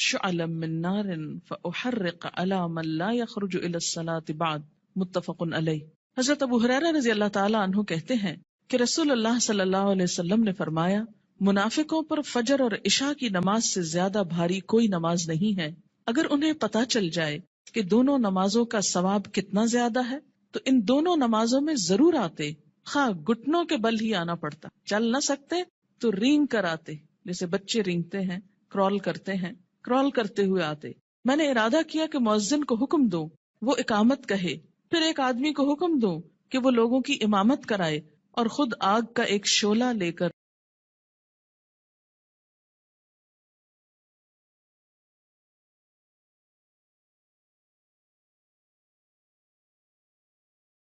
شعلا من نار فأحرق على من لا يخرج إلى الصلاة بعد. متفق علیہ. حضرت ابو ہریرہ رضی اللہ تعالیٰ عنہ کہتے ہیں کہ رسول اللہ صلی اللہ علیہ وسلم نے فرمایا، منافقوں پر فجر اور عشاء کی نماز سے زیادہ بھاری کوئی نماز نہیں ہے. اگر انہیں پتہ چل جائے کہ دونوں نمازوں کا ثواب کتنا زیادہ ہے تو ان دونوں نمازوں میں ضرور آتے، خواہ گھٹنوں کے بل ہی آنا پڑتا. چل نہ سکتے تو رینگ کر آتے، جیسے بچے رینگتے ہیں، کرال کرتے ہیں، کرال کرتے ہوئے آتے. میں نے ارادہ کیا کہ مؤذن کو حکم دوں وہ اقامت کہے، پھر ایک آدمی کو حکم دوں کہ وہ لوگوں کی امامت کرائے، اور خود آگ کا ایک شعلہ لے کر